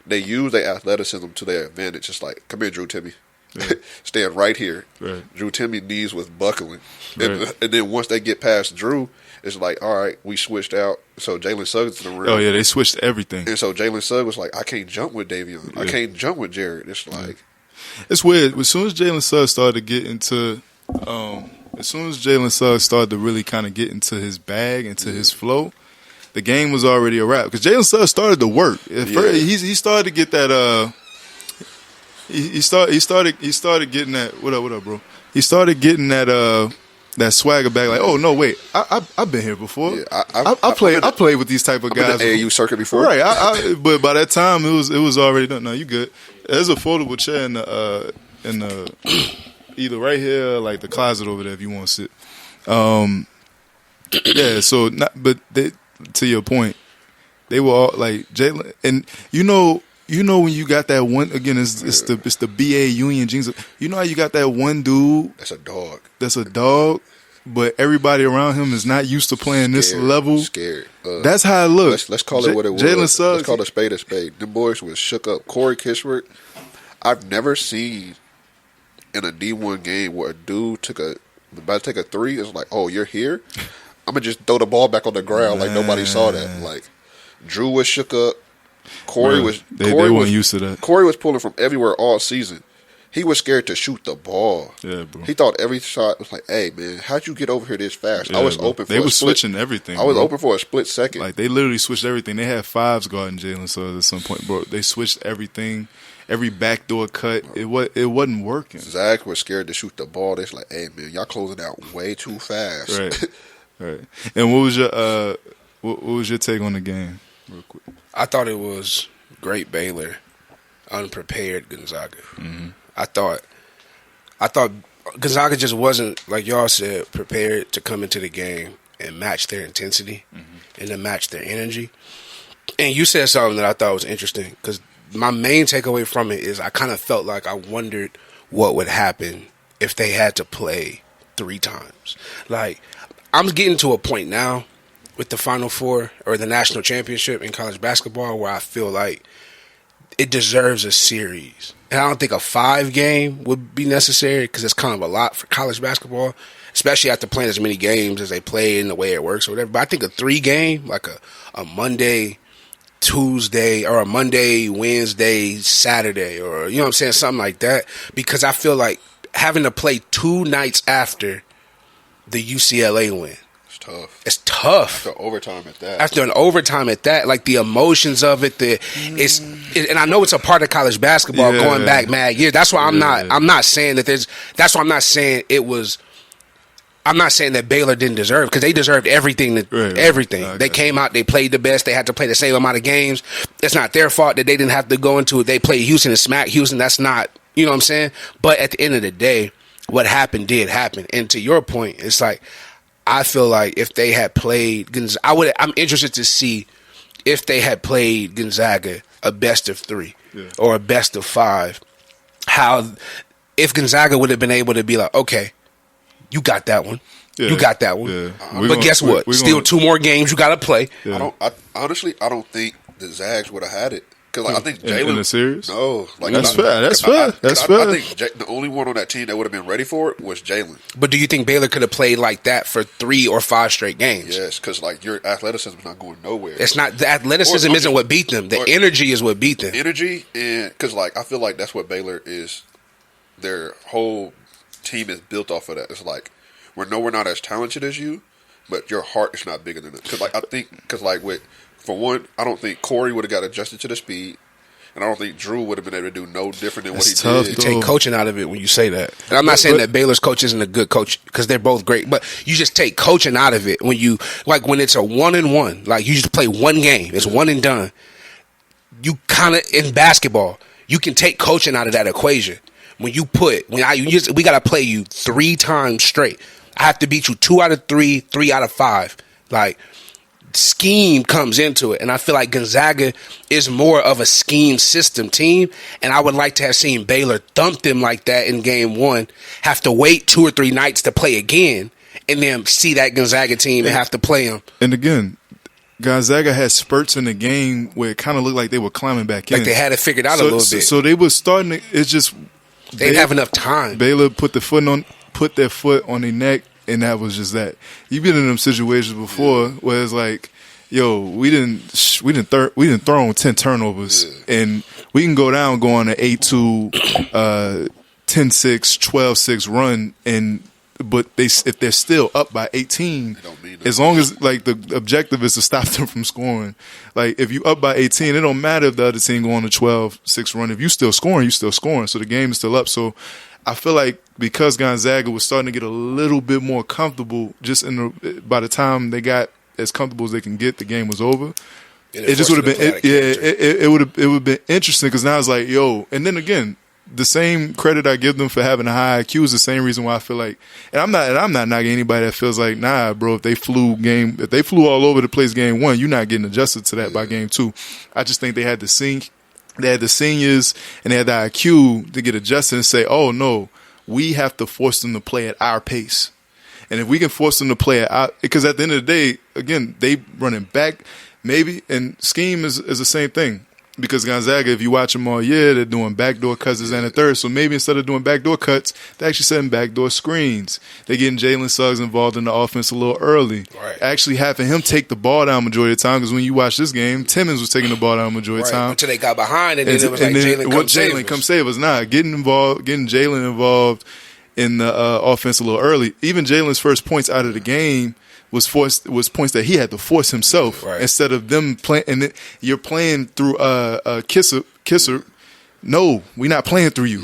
They used their athleticism to their advantage. It's like, come here, Drew Timmy. Stand right here. Right. Drew Timmy's knees was buckling. Right. And then once they get past Drew, it's like, all right, we switched out. So Jalen Suggs in the room. Oh, yeah, they switched everything. And so Jalen Suggs was like, I can't jump with Davion. Yeah. I can't jump with Jared. It's like. It's weird. As soon as Jalen Suggs started to get into really kind of get into his bag, into his flow, the game was already a wrap. Because Jalen Suggs started to work. At first, he started to get that. He started getting that. What up, bro? He started getting that swagger back. Like, oh no, wait, I've been here before. Yeah, I played with these type of guys. Been in the AAU circuit before, right? But by that time, it was already done. No, you good. There's a foldable chair in the either right here, or like the closet over there, if you want to sit. Yeah. So, to your point, they were all like Jalen, and you know when you got that one again, it's the BA Union jeans. You know how you got that one dude that's a dog, but everybody around him is not used to playing this level. Scared. That's how it looks. Let's call it what it was. Jalen Suggs. Let's call a spade a spade. Them boys was shook up. Corey Kishworth. I've never seen in a D1 game where a dude about to take a three. It's like, oh, you're here. I'm gonna just throw the ball back on the ground like nobody saw that. Like Drew was shook up. Corey weren't used to that. Corey was pulling from everywhere all season. He was scared to shoot the ball. Yeah, bro. He thought every shot was like, "Hey, man, how'd you get over here this fast?" Yeah, I was open. They were switching everything. I was open for a split second. Like they literally switched everything. They had fives guarding Jalen Suggs at some point, bro. They switched everything. Every backdoor cut, it wasn't working. Zach was scared to shoot the ball. They're like, "Hey, man, y'all closing out way too fast." Right. And what was your take on the game, real quick? I thought it was great Baylor, unprepared Gonzaga. Mm-hmm. I thought Gonzaga just wasn't, like y'all said, prepared to come into the game and match their intensity and to match their energy. And you said something that I thought was interesting because my main takeaway from it is I kind of felt like I wondered what would happen if they had to play 3 times. Like, I'm getting to a point now with the Final Four or the national championship in college basketball where I feel like it deserves a series. And I don't think a 5-game would be necessary because it's kind of a lot for college basketball, especially after playing as many games as they play and the way it works or whatever. But I think a 3-game, like a Monday, Tuesday, or a Monday, Wednesday, Saturday, or, you know what I'm saying, something like that. Because I feel like having to play 2 nights after the UCLA win. It's tough. After overtime at that. After an overtime at that, like the emotions of it, and I know it's a part of college basketball going back mad years. That's why I'm not saying that there's. That's why I'm not saying it was. I'm not saying that Baylor didn't deserve because they deserved everything. Everything. Okay. They came out. They played the best. They had to play the same amount of games. It's not their fault that they didn't have to go into it. They played Houston and smacked Houston. That's not. You know what I'm saying? But at the end of the day, what happened did happen. And to your point, it's like. I feel like if they had played Gonzaga, I'm interested to see if they had played Gonzaga a best of 3 or a best of 5. If Gonzaga would have been able to be like, okay, you got that one, you got that one, but guess what? Still 2 more games you got to play. Yeah. I don't think the Zags would have had it. Because I think Jalen in the series. No, that's fair. That's fair. I think the only one on that team that would have been ready for it was Jalen. But do you think Baylor could have played like that for 3 or 5 straight games? Yes, because like your athleticism is not going nowhere. It's not the athleticism isn't what beat them. The energy is what beat them. Energy, and because like I feel like that's what Baylor is. Their whole team is built off of that. It's like we're not as talented as you, but your heart is not bigger than it. Because for one, I don't think Corey would have got adjusted to the speed. And I don't think Drew would have been able to do no different than what he did. You take coaching out of it when you say that. And I'm not saying that Baylor's coach isn't a good coach because they're both great. But you just take coaching out of it when you when it's a 1-and-1. Like you just play one game. It's one and done. You kind of in basketball, you can take coaching out of that equation. When you we got to play you 3 times straight. I have to beat you 2 out of 3, 3 out of 5. Like. Scheme comes into it, and I feel like Gonzaga is more of a scheme system team, and I would like to have seen Baylor thump them like that in game 1, have to wait 2 or 3 nights to play again, and then see that Gonzaga team and have to play them. And again, Gonzaga had spurts in the game where it kind of looked like they were climbing back in. Like they had it figured out a little bit. So they were starting to, it's just they didn't have enough time. Baylor put their foot on their neck, and that was just that. You've been in them situations before where it's like, yo, we didn't throw on 10 turnovers, and we can go down going an 8-2, 10-6, 12-6 run, but if they're still up by 18, as long as like the objective is to stop them from scoring. Like if you up by 18, it don't matter if the other team go on a 12-6 run. If you still scoring, you still scoring. So the game is still up. So I feel like because Gonzaga was starting to get a little bit more comfortable, just by the time they got as comfortable as they can get, the game was over. It just would have been, it would have been interesting because now it's like, yo, and then again, the same credit I give them for having a high IQ is the same reason why I feel like, and I'm not knocking anybody that feels like, nah, bro, if they flew all over the place game one, you're not getting adjusted to that by game two. I just think they had the seniors and they had the IQ to get adjusted and say, oh no, we have to force them to play at our pace. And if we can force them to play at our, because at the end of the day, again, they running back maybe, and scheme is the same thing. Because Gonzaga, if you watch them all year, they're doing backdoor cuts and a third. So maybe instead of doing backdoor cuts, they're actually setting backdoor screens. They're getting Jalen Suggs involved in the offense a little early. Right. Actually having him take the ball down majority of the time. Because when you watch this game, Timmons was taking the ball down majority of the time. Until they got behind, and then it was like, Jalen, come save us. Nah, getting Jalen involved in the offense a little early. Even Jalen's first points out of the game was points that he had to force himself instead of them playing. And you're playing through Kisser. No, we're not playing through you.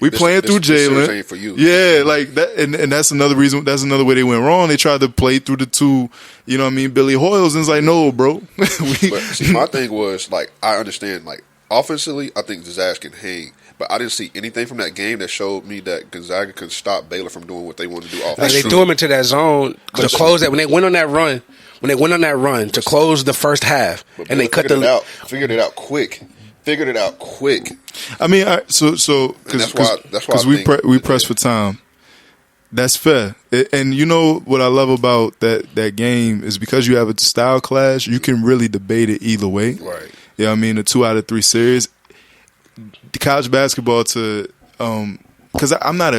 We playing through Jalen. For you. Yeah, like that, and that's another reason. That's another way they went wrong. They tried to play through the two. You know what I mean? Billy Hoyles, and it's like, no, bro. But see, my thing was like, I understand like offensively, I think Gonzaga can hang. But I didn't see anything from that game that showed me that Gonzaga could stop Baylor from doing what they wanted to do offensively. Like they threw them into that zone to close that. When they went on that run, to close the first half, and they cut figured it out quick. I mean, so because we press for time. That's fair. And you know what I love about that game is because you have a style clash, you can really debate it either way. Right. Yeah, I mean, the 2 out of 3 series. College basketball because I'm not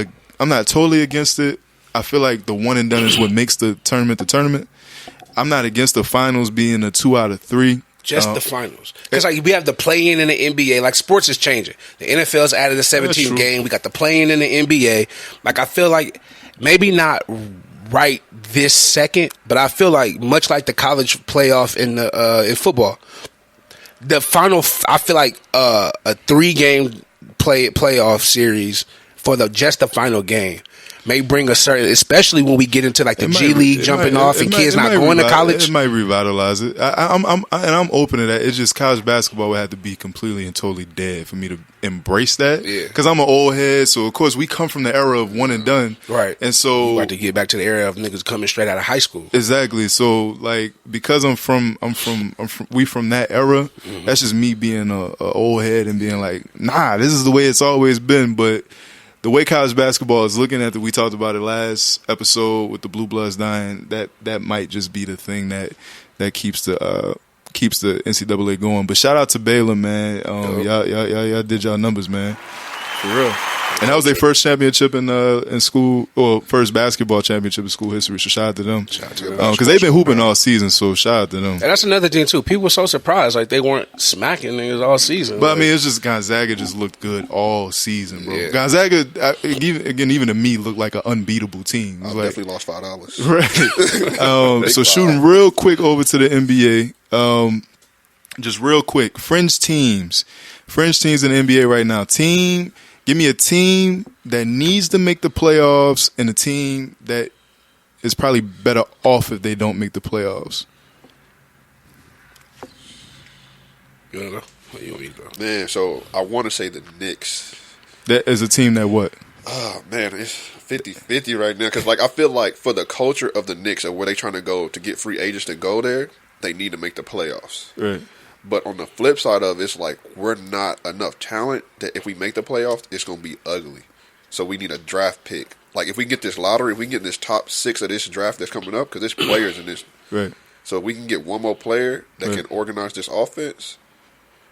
totally against it. I feel like the one and done is what makes the tournament. I'm not against the finals being a 2 out of 3. Just the finals. Because like we have the play-in in the NBA. Like sports is changing. The NFL's added a 17 game. We got the play-in in the NBA. Like I feel like maybe not right this second, but I feel like much like the college playoff in football. The final, I feel like a 3-game playoff series for just the final game may bring a certain, especially when we get into like the G League jumping off and kids not going to college. It might revitalize it. I'm open to that. It's just college basketball would have to be completely and totally dead for me to embrace that. Yeah. Because I'm an old head, so of course we come from the era of one and done. Right. And so we have to get back to the era of niggas coming straight out of high school. Exactly. So like because we from that era. Mm-hmm. That's just me being a old head and being like, nah, this is the way it's always been. But the way college basketball is looking at we talked about it last episode with the Blue Bloods dying, that might just be the thing that keeps the NCAA going. But shout out to Baylor, man. Y'all did y'all numbers, man. For real. And that was their first championship in school, or first basketball championship in school history. So shout out to them. Because they've been hooping all season, so shout out to them. And that's another thing, too. People were so surprised. Like, they weren't smacking niggas all season. But, I mean, it's just Gonzaga just looked good all season, bro. Yeah. Gonzaga, even to me, looked like an unbeatable team. I definitely lost $5. Right. So shooting real quick over to the NBA. Just real quick. Fringe teams. Fringe teams in the NBA right now. Give me a team that needs to make the playoffs and a team that is probably better off if they don't make the playoffs. You want to go? Or you want me to go? Man, so I want to say the Knicks. That is a team that what? Oh, man, it's 50-50 right now. Because, like, I feel like for the culture of the Knicks and where they trying to go to get free agents to go there, they need to make the playoffs. Right. But on the flip side of it, it's like we're not enough talent that if we make the playoffs, it's going to be ugly. So we need a draft pick like if we get this lottery, if we can get this top 6 of this draft that's coming up, because there's players in this. Right. So if we can get one more player that can organize this offense,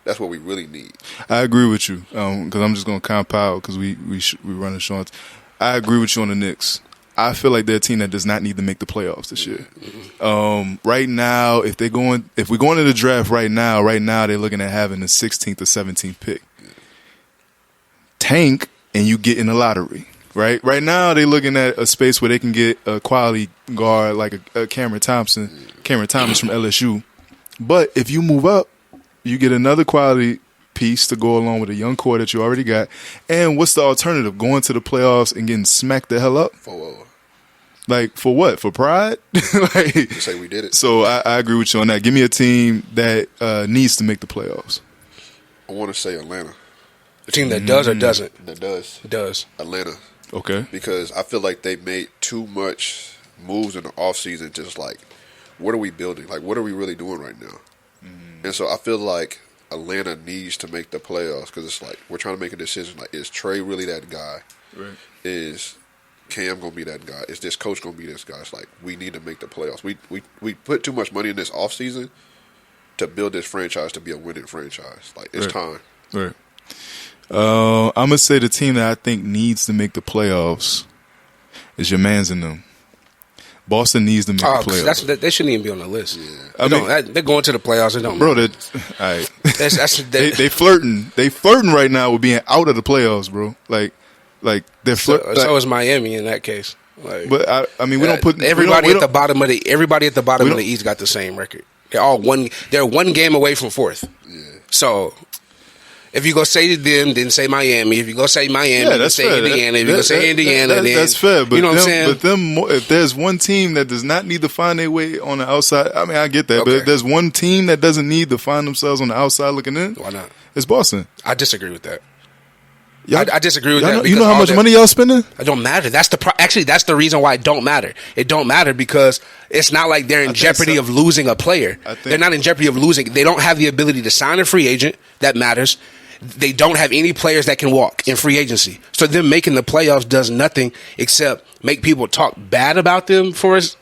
that's what we really need. I agree with you because I'm just going to compile because we run insurance. I agree with you on the Knicks. I feel like they're a team that does not need to make the playoffs this year. Right now, if we're going to the draft right now they're looking at having the 16th or 17th pick. Tank and you get in the lottery. Right now, they're looking at a space where they can get a quality guard like a Cameron Thomas from LSU. But if you move up, you get another quality piece to go along with a young core that you already got. And what's the alternative? Going to the playoffs and getting smacked the hell up? Like, for what? For pride? Like, just say we did it. So I agree with you on that. Give me a team that needs to make the playoffs. I want to say Atlanta. A team that does or doesn't? That does. Does. Atlanta. Okay. Because I feel like they made too much moves in the offseason, just like, what are we building? Like, what are we really doing right now? And so I feel like Atlanta needs to make the playoffs because it's like we're trying to make a decision. Like, is Trey really that guy? Right. Is Cam going to be that guy? Is this coach going to be this guy? It's like we need to make the playoffs. We put too much money in this offseason to build this franchise to be a winning franchise. Like, it's time. Right. I'm going to say the team that I think needs to make the playoffs is your mans in them. Boston needs to make the playoffs. They shouldn't even be on the list. Yeah. They're going to the playoffs. It don't matter. Bro, they flirting. They flirting right now with being out of the playoffs, bro. Like they're flirting. So is Miami in that case. Like, but we don't put everybody at the bottom of the East got the same record. They're one game away from 4th. Yeah. So if you go say them, then say Miami. If you go say Miami, then say fair. Indiana. If you go say Indiana, then that's fair. But you know what I'm saying? But if there's one team that does not need to find their way on the outside, I get that. Okay. But if there's one team that doesn't need to find themselves on the outside looking in, why not? It's Boston. I disagree with that. I disagree with that. You know how much money y'all spending? It don't matter. That's the reason why it don't matter. It don't matter because it's not like they're in jeopardy of losing a player. They're not in jeopardy of losing. They don't have the ability to sign a free agent. That matters. They don't have any players that can walk in free agency. So them making the playoffs does nothing except make people talk bad about them for us.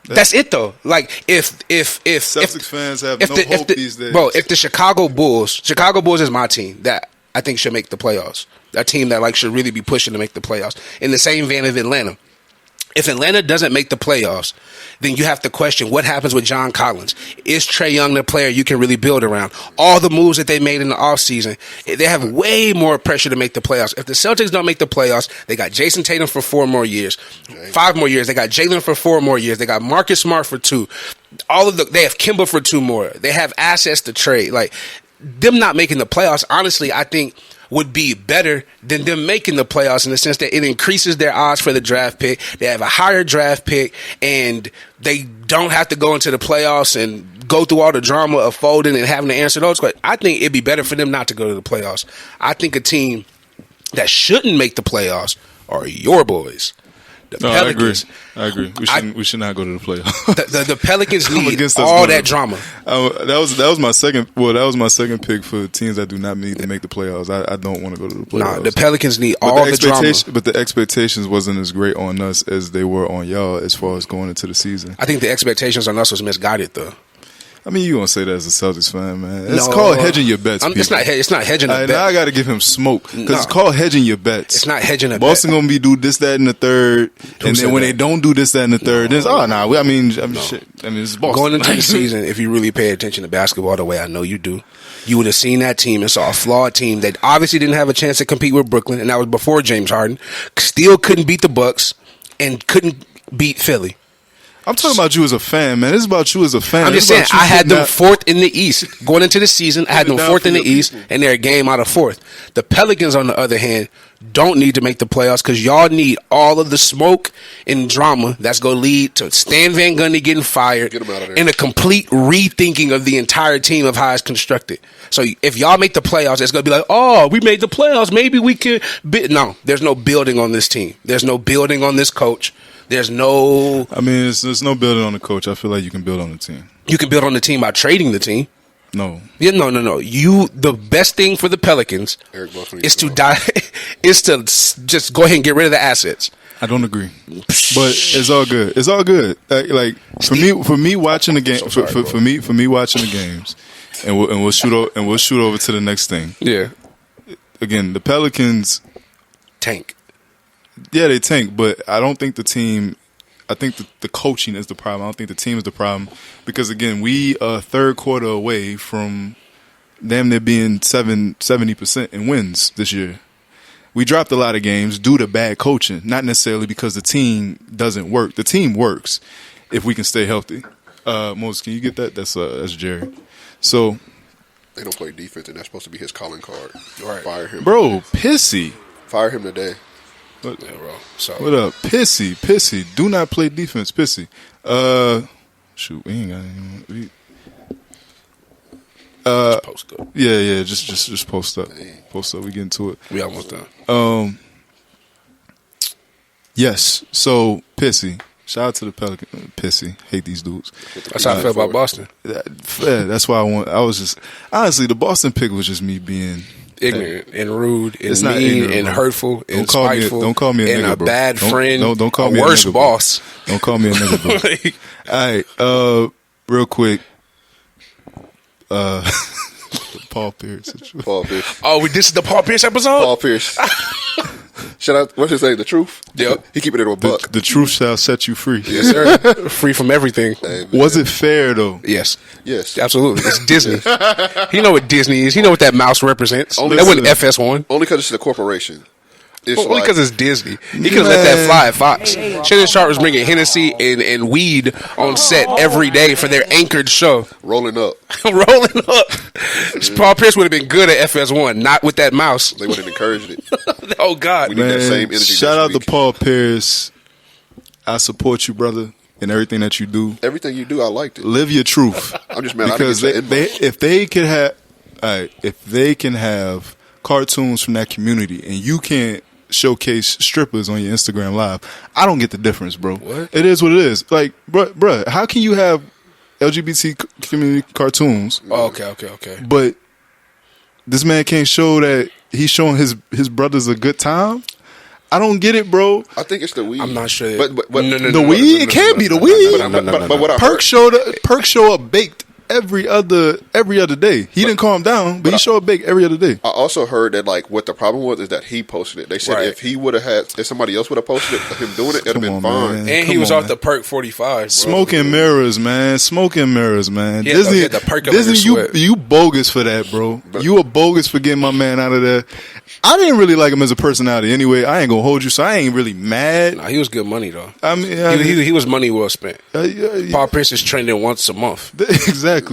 That's it though. Like if Celtics fans have no hope these days. Bro, if the Chicago Bulls is my team that I think should make the playoffs. A team that should really be pushing to make the playoffs. In the same vein of Atlanta. If Atlanta doesn't make the playoffs, then you have to question what happens with John Collins. Is Trae Young the player you can really build around? All the moves that they made in the offseason, they have way more pressure to make the playoffs. If the Celtics don't make the playoffs, they got Jason Tatum for 4 more years, 5 more years. They got Jalen for 4 more years. They got Marcus Smart for 2. They have Kimba for 2 more. They have assets to trade. Like, them not making the playoffs, honestly, I think would be better than them making the playoffs in the sense that it increases their odds for the draft pick. They have a higher draft pick, and they don't have to go into the playoffs and go through all the drama of folding and having to answer those questions. I think it'd be better for them not to go to the playoffs. I think a team that shouldn't make the playoffs are your boys. Pelicans. I agree. We should not go to the playoffs. The Pelicans need all that drama. That was my second. Well, that was my second pick for teams that do not need to make the playoffs. I don't want to go to the playoffs. Nah, the Pelicans need all the drama. But the expectations wasn't as great on us as they were on y'all as far as going into the season. I think the expectations on us was misguided though. I mean, you gonna say that as a Celtics fan, man? It's called hedging your bets. It's not hedging a bet. Now I got to give him smoke because it's called hedging your bets. It's not hedging a bet. Boston gonna be do this, that, and the third, and then when they don't do this, that, and the third, then shit. I mean, it's Boston. Going into the season, if you really pay attention to basketball the way I know you do, you would have seen that team and saw a flawed team that obviously didn't have a chance to compete with Brooklyn, and that was before James Harden. Still couldn't beat the Bucks and couldn't beat Philly. I'm talking about you as a fan, man. This is about you as a fan. I'm just saying, I had them 4th in the East. Going into the season, I had them 4th in the East, and they're a game out of 4th. The Pelicans, on the other hand, don't need to make the playoffs because y'all need all of the smoke and drama that's going to lead to Stan Van Gundy getting fired and a complete rethinking of the entire team of how it's constructed. So if y'all make the playoffs, it's going to be like, oh, we made the playoffs. Maybe we can. No, there's no building on this team. There's no building on this coach. There's no... I mean, there's no building on the coach. I feel like you can build on the team. You can build on the team by trading the team. No. Yeah, no. The best thing for the Pelicans is to just go ahead and get rid of the assets. I don't agree, but it's all good. It's all good. Like for me watching the game, for me watching the games, and we'll shoot over to the next thing. Yeah. Again, the Pelicans tank. Yeah, they tank, but I don't think the team. I think the coaching is the problem. I don't think the team is the problem because again, we are third quarter away from damn near being 70% in wins this year. We dropped a lot of games due to bad coaching, not necessarily because the team doesn't work. The team works if we can stay healthy. Moses, can you get that? That's Jerry. So they don't play defense, and that's supposed to be his calling card. Right. Fire him, bro. Pissy. Fire him today. Yeah, bro. So what up, Pissy? Do not play defense, Pissy. Shoot, we ain't got any. post up. Yeah. Just post up. Post up. We get into it. We almost done. Yes. So Pissy. Shout out to the Pelican. Pissy. Hate these dudes. That's how I feel about Boston. That's why I was just honestly the Boston pick was just me being ignorant and rude and mean and hurtful and spiteful. Don't call me a and nigga, a bro. bad friend. Don't call me a worse nigga, boss. Don't call me a nigga, bro. All right. Real quick. Paul Pierce situation. Paul Pierce. Oh, this is the Paul Pierce episode? Paul Pierce. Shout out, what's his name? The Truth? Yep. He keeping it a buck. The truth shall set you free. Yes, sir. Free from everything. Hey, was it fair, though? Yes. Yes. Absolutely. It's Disney. He know what Disney is. He know what that mouse represents. Only that wasn't FS1. Only because it's a corporation. It's Only because it's Disney. He could have let that fly at Fox. Shannon Sharp was bringing Hennessy and weed on set every day for their anchored show. Rolling up. Rolling up. Paul Pierce would have been good at FS1, not with that mouse. They would have encouraged it. Oh, God. We need that same energy. Shout out to Paul Pierce. I support you, brother, in everything that you do. Everything you do, I liked it. Live your truth. I'm just mad because if they can have cartoons from that community and you can't showcase strippers on your Instagram live, I don't get the difference, bro. What? It is what it is. Like, bruh, how can you have LGBT community cartoons? Oh, okay. But this man can't show that he's showing his brothers a good time? I don't get it, bro. I think it's the weed. I'm not sure. But the weed? It can't be the weed. But what I Perk show up baked every other day. He didn't calm down, but he showed up baked every other day. I also heard that like what the problem was is that he posted it. They said if somebody else would have posted it, him doing it, it'd have been fine. Man. And he was off the Perk 45. Bro. Smoking mirrors, man. Yeah, Disney, the perk up in his sweat. you bogus for that, bro. You were bogus for getting my man out of there. I didn't really like him as a personality anyway. I ain't gonna hold you, so I ain't really mad. Nah, he was good money though. I mean, he was money well spent. Paul Pierce is trending once a month. Exactly.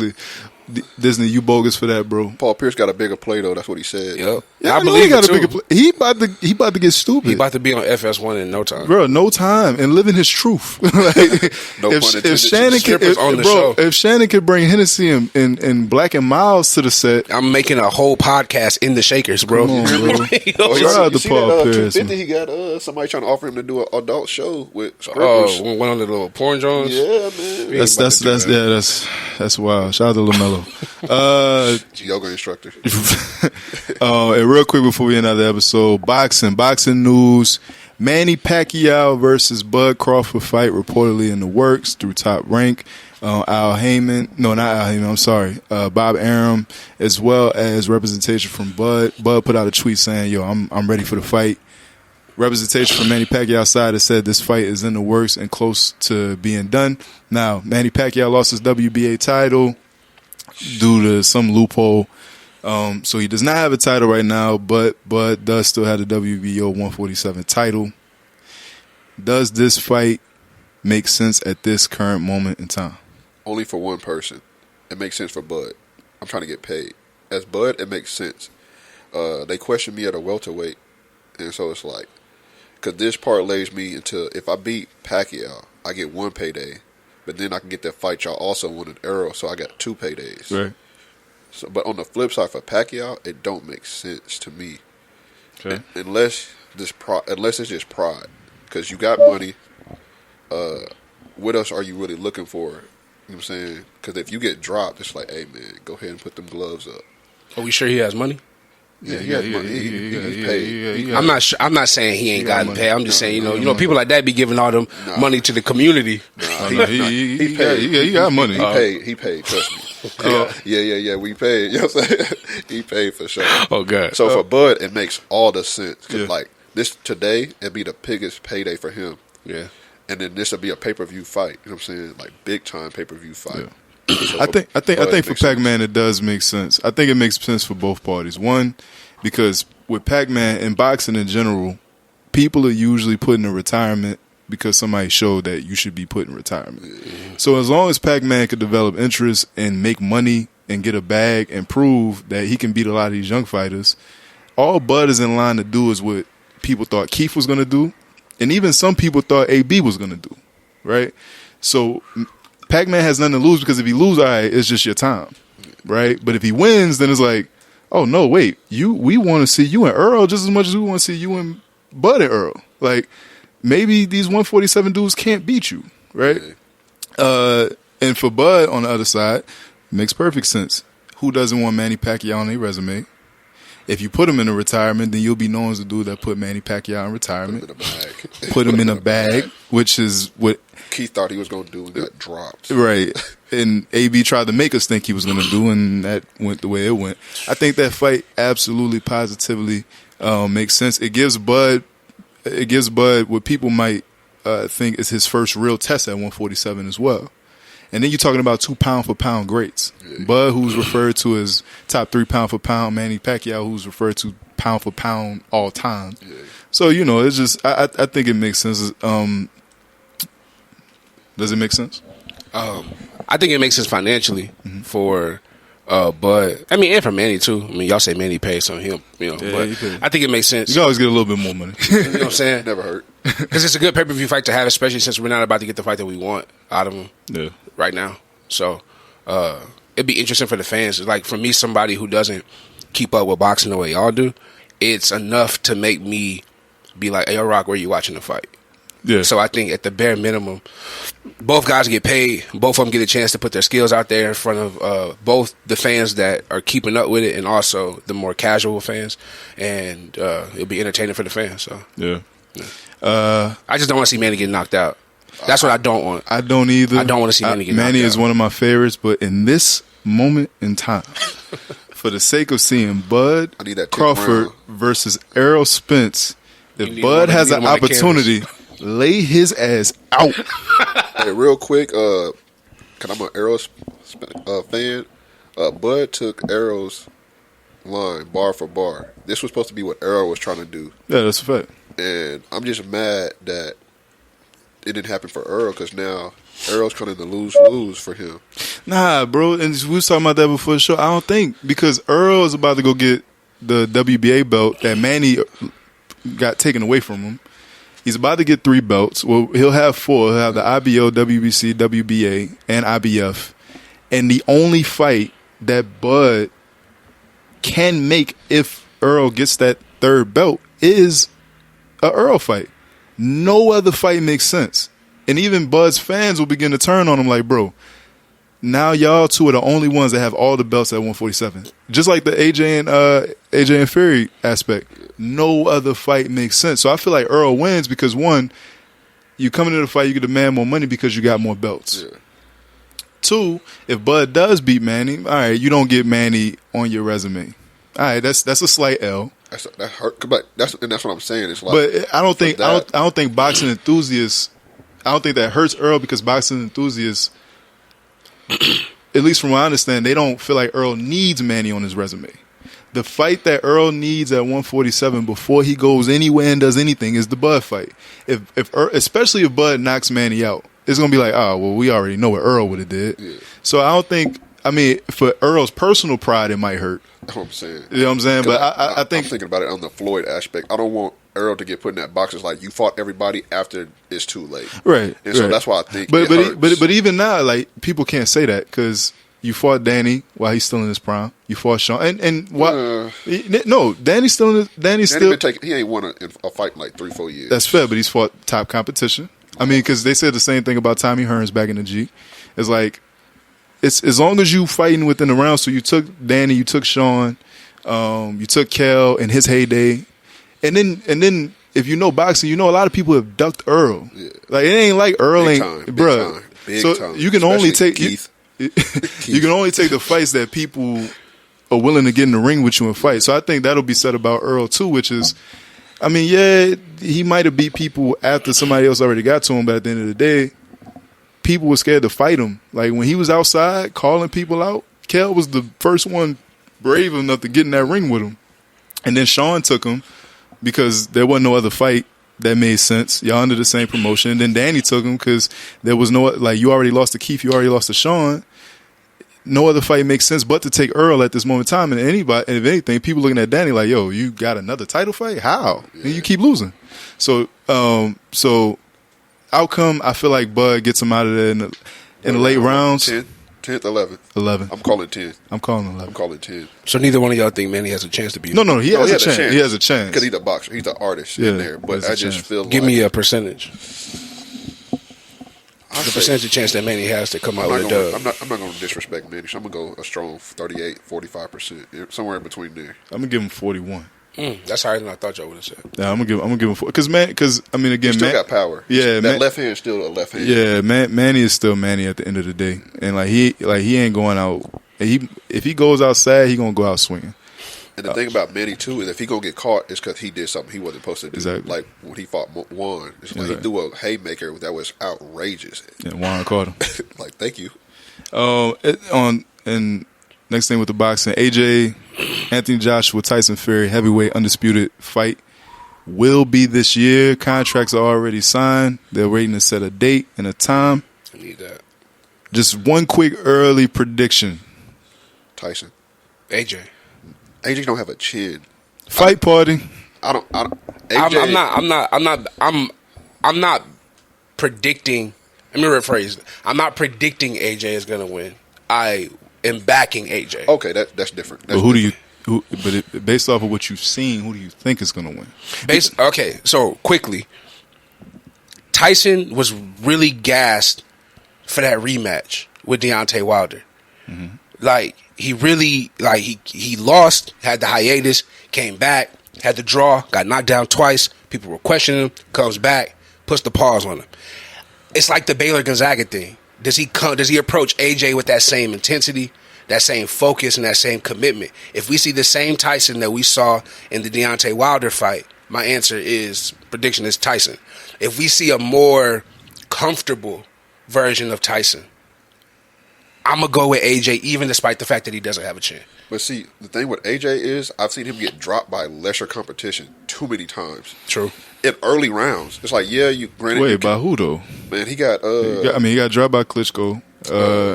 Disney, you bogus for that, bro. Paul Pierce got a bigger play though. That's what he said. Yep. Yeah, I believe he got it a bigger play. He about to get stupid. He about to be on FS1 in no time, bro. No time and living his truth. Like, No pun intended. If Shannon could bring Hennessy and Black and Miles to the set, I'm making a whole podcast in the Shakers, bro. Come on, bro. Shout out to Paul Pierce. 250, he got somebody trying to offer him to do an adult show with strippers. One of the little porn Jones. Yeah, man. That's wild. Shout out to LaMelo. Yoga instructor. And real quick before we end the episode, boxing news. Manny Pacquiao versus Bud Crawford fight reportedly in the works through Top Rank. Bob Arum, as well as representation from Bud. Bud put out a tweet saying, "Yo, I'm ready for the fight." Representation from Manny Pacquiao's side has said this fight is in the works and close to being done. Now, Manny Pacquiao lost his WBA title due to some loophole. So he does not have a title right now, but does still have the WBO 147 title. Does this fight make sense at this current moment in time? Only for one person. It makes sense for Bud. I'm trying to get paid. As Bud, it makes sense. They question me at a welterweight, and so it's like, because this parlays me into, if I beat Pacquiao, I get one payday, but then I can get that fight y'all also won an arrow, so I got 2 paydays. Right. So, but on the flip side for Pacquiao, it don't make sense to me. Okay. Unless it's just pride, because you got money. What else are you really looking for? You know what I'm saying? Because if you get dropped, it's like, hey, man, go ahead and put them gloves up. Are we sure he has money? Yeah, he has money. He's paid. I'm not sure. I'm not saying he ain't got paid. I'm just saying, you know, people like that be giving all them money to the community. He paid. He got money. He paid. Trust me. Yeah. We paid. You know what I'm saying? He paid for sure. Oh God. So for Bud, it makes all the sense. Cause like this today, it'd be the biggest payday for him. Yeah. And then this would be a pay-per-view fight. You know what I'm saying? Like big time pay-per-view fight. Yeah. So I think for Pac-Man sense. it does make sense. I think it makes sense for both parties. One, because with Pac-Man and boxing in general, people are usually put in retirement because somebody showed that you should be put in retirement. Mm-hmm. So as long as Pac-Man could develop interest and make money and get a bag and prove that he can beat a lot of these young fighters, all Bud is in line to do is what people thought Keith was going to do, and even some people thought AB was going to do, right? So Pac-Man has nothing to lose because if he loses, all right, it's just your time, right? But if he wins, then it's like, oh no, wait, we want to see you and Earl just as much as we want to see you and Bud and Earl. Like maybe these 147 dudes can't beat you, right? And for Bud on the other side, makes perfect sense. Who doesn't want Manny Pacquiao on their resume? If you put him in a retirement, then you'll be known as the dude that put Manny Pacquiao in retirement. Put him in a bag, which is what Keith thought he was going to do and got dropped. Right. And AB tried to make us think he was going to do, and that went the way it went. I think that fight absolutely, positively makes sense. It gives Bud what people might think is his first real test at 147 as well. And then you're talking about 2 pound-for-pound greats. Yeah. Bud, who's referred to as top 3 pound-for-pound, Manny Pacquiao, who's referred to pound-for-pound all time. Yeah. So, you know, it's just, I think it makes sense. Does it make sense? I think it makes sense financially for Bud. I mean, and for Manny, too. I mean, y'all say Manny pays on him, you know. Yeah, but I think it makes sense. You can always get a little bit more money. You know what I'm saying? Never hurt. Because it's a good pay-per-view fight to have, especially since we're not about to get the fight that we want out of him right now. So it'd be interesting for the fans. Like, for me, somebody who doesn't keep up with boxing the way y'all do, it's enough to make me be like, hey, yo, Rock, where you watching the fight? Yeah. So I think at the bare minimum, both guys get paid. Both of them get a chance to put their skills out there in front of both the fans that are keeping up with it and also the more casual fans. And it'll be entertaining for the fans. So yeah. I just don't want to see Manny get knocked out. That's what I don't want. I don't either. I don't want to see Manny get knocked out. Manny is one of my favorites, but in this moment in time, for the sake of seeing Bud Crawford versus Errol Spence, if Bud has an opportunity, lay his ass out. Hey, real quick, cause I'm an Errol fan. Bud took Errol's line bar for bar. This was supposed to be what Errol was trying to do. Yeah, that's a fact. And I'm just mad that it didn't happen for Earl, because now Earl's kind of the lose-lose for him. Nah, bro, and we was talking about that before the show. I don't think, because Earl is about to go get the WBA belt that Manny got taken away from him. He's about to get 3 belts. Well, he'll have 4. He'll have the IBO, WBC, WBA, and IBF. And the only fight that Bud can make if Earl gets that 3rd belt is a Earl fight. No other fight makes sense. And even Bud's fans will begin to turn on him like, bro, now y'all 2 are the only ones that have all the belts at 147. Just like the AJ and Fury aspect. No other fight makes sense. So I feel like Earl wins because, one, you come into the fight, you can demand more money because you got more belts. Yeah. 2, if Bud does beat Manny, all right, you don't get Manny on your resume. All right, that's a slight L. That hurt, but that's what I'm saying. It's like, but I don't think boxing enthusiasts. I don't think that hurts Earl, because boxing enthusiasts, at least from what I understand, they don't feel like Earl needs Manny on his resume. The fight that Earl needs at 147 before he goes anywhere and does anything is the Bud fight. Especially if Bud knocks Manny out, it's gonna be like, oh well, we already know what Earl would have did. Yeah. So I don't think. I mean, for Earl's personal pride, it might hurt. That's what I'm saying. You know what I'm saying? But I think I'm thinking about it on the Floyd aspect. I don't want Earl to get put in that box. It's like you fought everybody after it's too late, right? And so that's why I think. But even now, like, people can't say that because you fought Danny while he's still in his prime. You fought Sean, and what? No, Danny's still in his, he ain't won a fight in like 3-4 years. That's fair, but he's fought top competition. I mean, because they said the same thing about Tommy Hearns back in the G. It's like, it's as long as you fighting within the round. So you took Danny, you took Sean, you took Kel in his heyday, and then if you know boxing, you know a lot of people have ducked Earl. Yeah. Like it ain't like Earl big ain't, time, bruh. So time. you can only take Keith. you can only take the fights that people are willing to get in the ring with you and fight. So I think that'll be said about Earl too, which is, I mean, yeah, he might have beat people after somebody else already got to him, but at the end of the day, people were scared to fight him. Like when he was outside calling people out, Kel was the first one brave enough to get in that ring with him. And then Sean took him because there wasn't no other fight that made sense. Y'all under the same promotion. And then Danny took him because there was no, like, you already lost to Keith, you already lost to Sean. No other fight makes sense but to take Earl at this moment in time. And anybody, if anything, people looking at Danny like, yo, you got another title fight? How? Yeah. And you keep losing. So outcome, I feel like Bud gets him out of there in the late rounds. 10th, 11th. 11. I'm calling 10. I'm calling 11. I'm calling 10. So neither one of y'all think Manny has a chance to beat him? No, he has a chance. He has a chance. Because he's a boxer. He's an artist in there. But I just feel like... Give me a percentage. The percentage chance that Manny has to come out with a dub. I'm not going to disrespect Manny. So I'm going to go a strong 38, 45%. Somewhere in between there. I'm going to give him 41. That's higher than I thought y'all would have said. Yeah, I'm gonna give him because I mean again, he still got power. Yeah, that left hand is still a left hand. Yeah, Manny is still Manny at the end of the day, and he ain't going out. If he goes outside, he gonna go out swinging. And the thing about Manny too is if he gonna get caught, it's because he did something he wasn't supposed to do. Exactly. Like when he fought Juan, it's like he threw a haymaker that was outrageous. Yeah, Juan caught him. Like, thank you. And next thing with the boxing, AJ, Anthony Joshua, Tyson Fury, heavyweight undisputed fight will be this year. Contracts are already signed. They're waiting to set a date and a time. I need that. Just one quick early prediction. Tyson. AJ don't have a chin. Fight party. I don't. AJ, I'm not predicting. Let me rephrase. I'm not predicting AJ is gonna win. I am backing AJ. Okay, that's different. But based off of what you've seen, who do you think is gonna win? Okay, so quickly, Tyson was really gassed for that rematch with Deontay Wilder. Mm-hmm. Like he really he lost, had the hiatus, came back, had the draw, got knocked down twice. People were questioning him. Comes back, puts the pause on him. It's like the Baylor Gonzaga thing. Does he approach AJ with that same intensity, that same focus, and that same commitment? If we see the same Tyson that we saw in the Deontay Wilder fight, my prediction is Tyson. If we see a more comfortable version of Tyson, I'm going to go with AJ, even despite the fact that he doesn't have a chin. But see, the thing with AJ is I've seen him get dropped by lesser competition too many times. True. In early rounds. It's like, yeah, you granted. Wait, by who though? Man, he got he got dropped by Klitschko.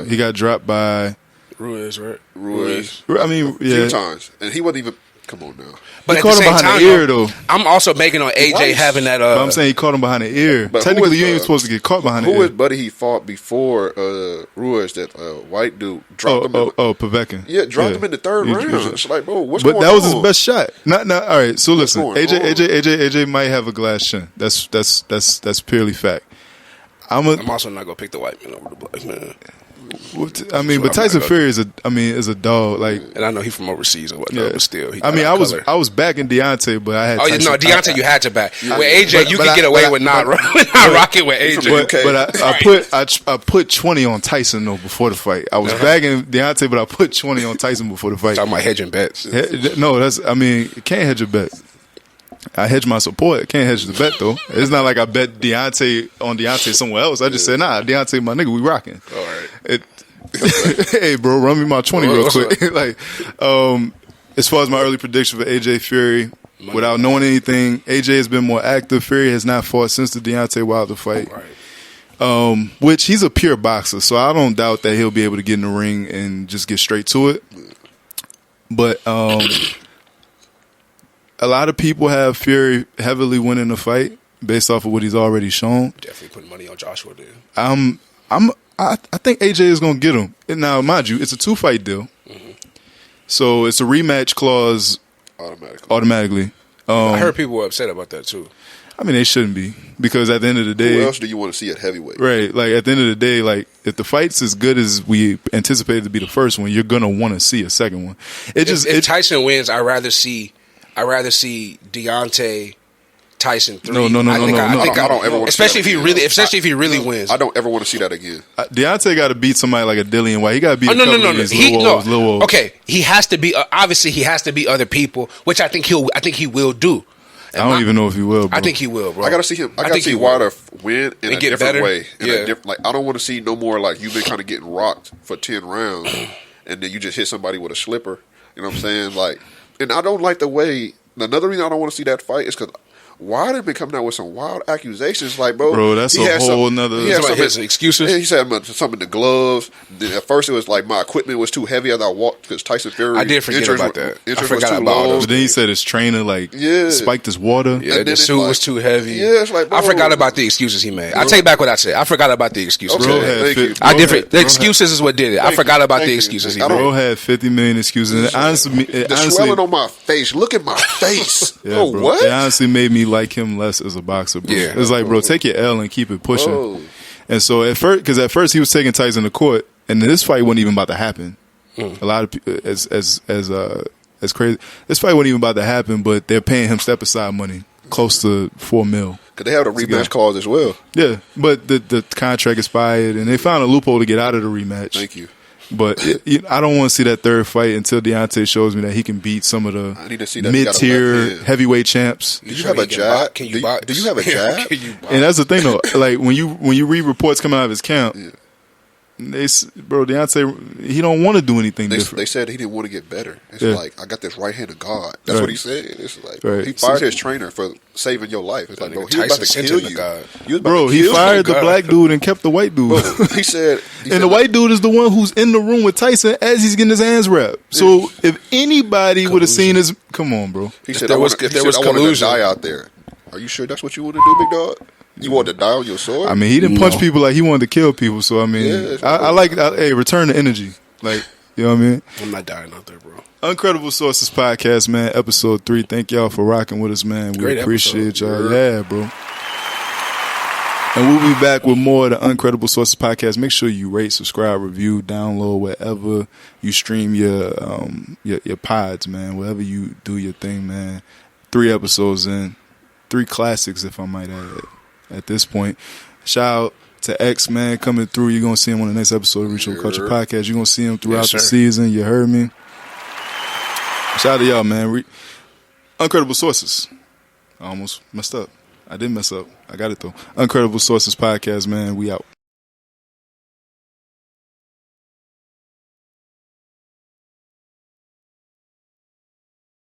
He got dropped by Ruiz, right? Ruiz. I mean, a few times. And he wasn't even. Come on now. But he caught him behind the ear, though. I'm also banking on AJ having that. But I'm saying he caught him behind the ear. But technically, you ain't even supposed to get caught behind the ear. Who was buddy he fought before Ruiz? That white dude dropped him. Pavekin. Yeah, dropped him in the third round. It's like, bro, what's going on? But that was his best shot. Not. All right. So listen, AJ might have a glass chin. That's purely fact. I'm also not gonna pick the white man over the black man. I mean, but Tyson Fury is a dog. Like, and I know he's from overseas or whatnot, but still. I was backing Deontay, but I had. Deontay, you had to back. With AJ, you can get away with not rocking with AJ. But I put 20 on Tyson though before the fight. I was bagging Deontay, but I put 20 on Tyson before the fight. Talking about hedging bets. No, you can't hedge a bet. I hedge my support. I can't hedge the bet though. It's not like I bet Deontay somewhere else. I just said, nah, Deontay, my nigga, we rocking. All right. Hey, bro, run me my 20 real quick. As far as my early prediction for AJ Fury, without knowing anything, AJ has been more active. Fury has not fought since the Deontay Wilder fight. Right. Which he's a pure boxer, so I don't doubt that he'll be able to get in the ring and just get straight to it. But a lot of people have Fury heavily winning the fight based off of what he's already shown. Definitely putting money on Joshua then. I think AJ is going to get him. And now, mind you, it's a 2-fight deal. Mm-hmm. So it's a rematch clause automatically. I heard people were upset about that too. I mean, they shouldn't be, because at the end of the day, Who else do you want to see at heavyweight? right? Like at the end of the day, like if the fight's as good as we anticipated to be the first one, you're gonna want to see a second one. If Tyson wins, I'd rather see Deontay Tyson 3. No. I don't ever want to especially if he really wins. I don't ever want to see that again. Deontay got to beat somebody like a Dillian White. He got to beat a couple of these Lil Wolves. Okay, he has to be. Obviously, he has to beat other people, which I think he will do. I don't even know if he will, bro. I think he will, bro. I gotta see him. I gotta see Wilder win in a different better. way. Yeah. Like I don't want to see no more like you've been kind of getting rocked for 10 rounds, and then you just hit somebody with a slipper. You know what I'm saying? Like, and I don't like the way. Another reason I don't want to see that fight is because Wilder been coming out with some wild accusations. Like, bro, that's a whole nother. He had some excuses. He said something in the gloves. Then at first, it was like my equipment was too heavy as I walked because Tyson Fury. I did forget about that. I forgot about it. But then he said his trainer spiked his water. Yeah, the suit was too heavy. Yeah, it's like, bro, I forgot about the excuses he made. I take back what I said. I forgot about the excuses. Okay, The excuses is what did it. I forgot about the excuses he made. Bro had 50 million excuses. The swelling on my face. Look at my face. Yeah, bro. What? It honestly made me like him less as a boxer, bro. Yeah. It's like, bro, take your L and keep it pushing. Bro. And so at first he was taking Tyson to court, and this fight wasn't even about to happen. A lot of people, as crazy, this fight wasn't even about to happen, but they're paying him step aside money, close to $4 million. Because they have a rematch clause as well. Yeah, but the contract expired, and they found a loophole to get out of the rematch. Thank you. But I don't want to see that third fight until Deontay shows me that he can beat some of the mid-tier heavyweight champs. Do you have a jab? Do you have a jab? And that's the thing, though. Like when you read reports coming out of his camp, Deontay, he don't want to do anything different. They said he didn't want to get better. It's like, I got this right hand of God. That's what he said. It's like he fired his trainer for saving your life. It's like, bro, he was about to kill you. Bro, he fired the black dude and kept the white dude. Bro, he said, the white dude is the one who's in the room with Tyson as he's getting his hands wrapped. So if anybody would have seen his, come on, bro. He said, I wanted to die out there. Are you sure that's what you want to do, big dog? You want to die on your sword? I mean, he didn't punch people like he wanted to kill people. So I mean, I like return the energy. Like, you know what I mean? I'm not dying out there, bro. Uncredible Sources Podcast, man. Episode 3. Thank y'all for rocking with us, man. We appreciate y'all. Yeah, bro. And we'll be back with more of the Uncredible Sources Podcast. Make sure you rate, subscribe, review, download wherever you stream your pods, man. Wherever you do your thing, man. 3 episodes in. 3 classics, if I might add. At this point, shout out to X, man, coming through. You're going to see him on the next episode of Reach Over Culture Podcast. You're going to see him throughout the season. You heard me? Shout out to y'all, man. Uncredible Sources. I almost messed up. I didn't mess up. I got it, though. Uncredible Sources Podcast, man. We out.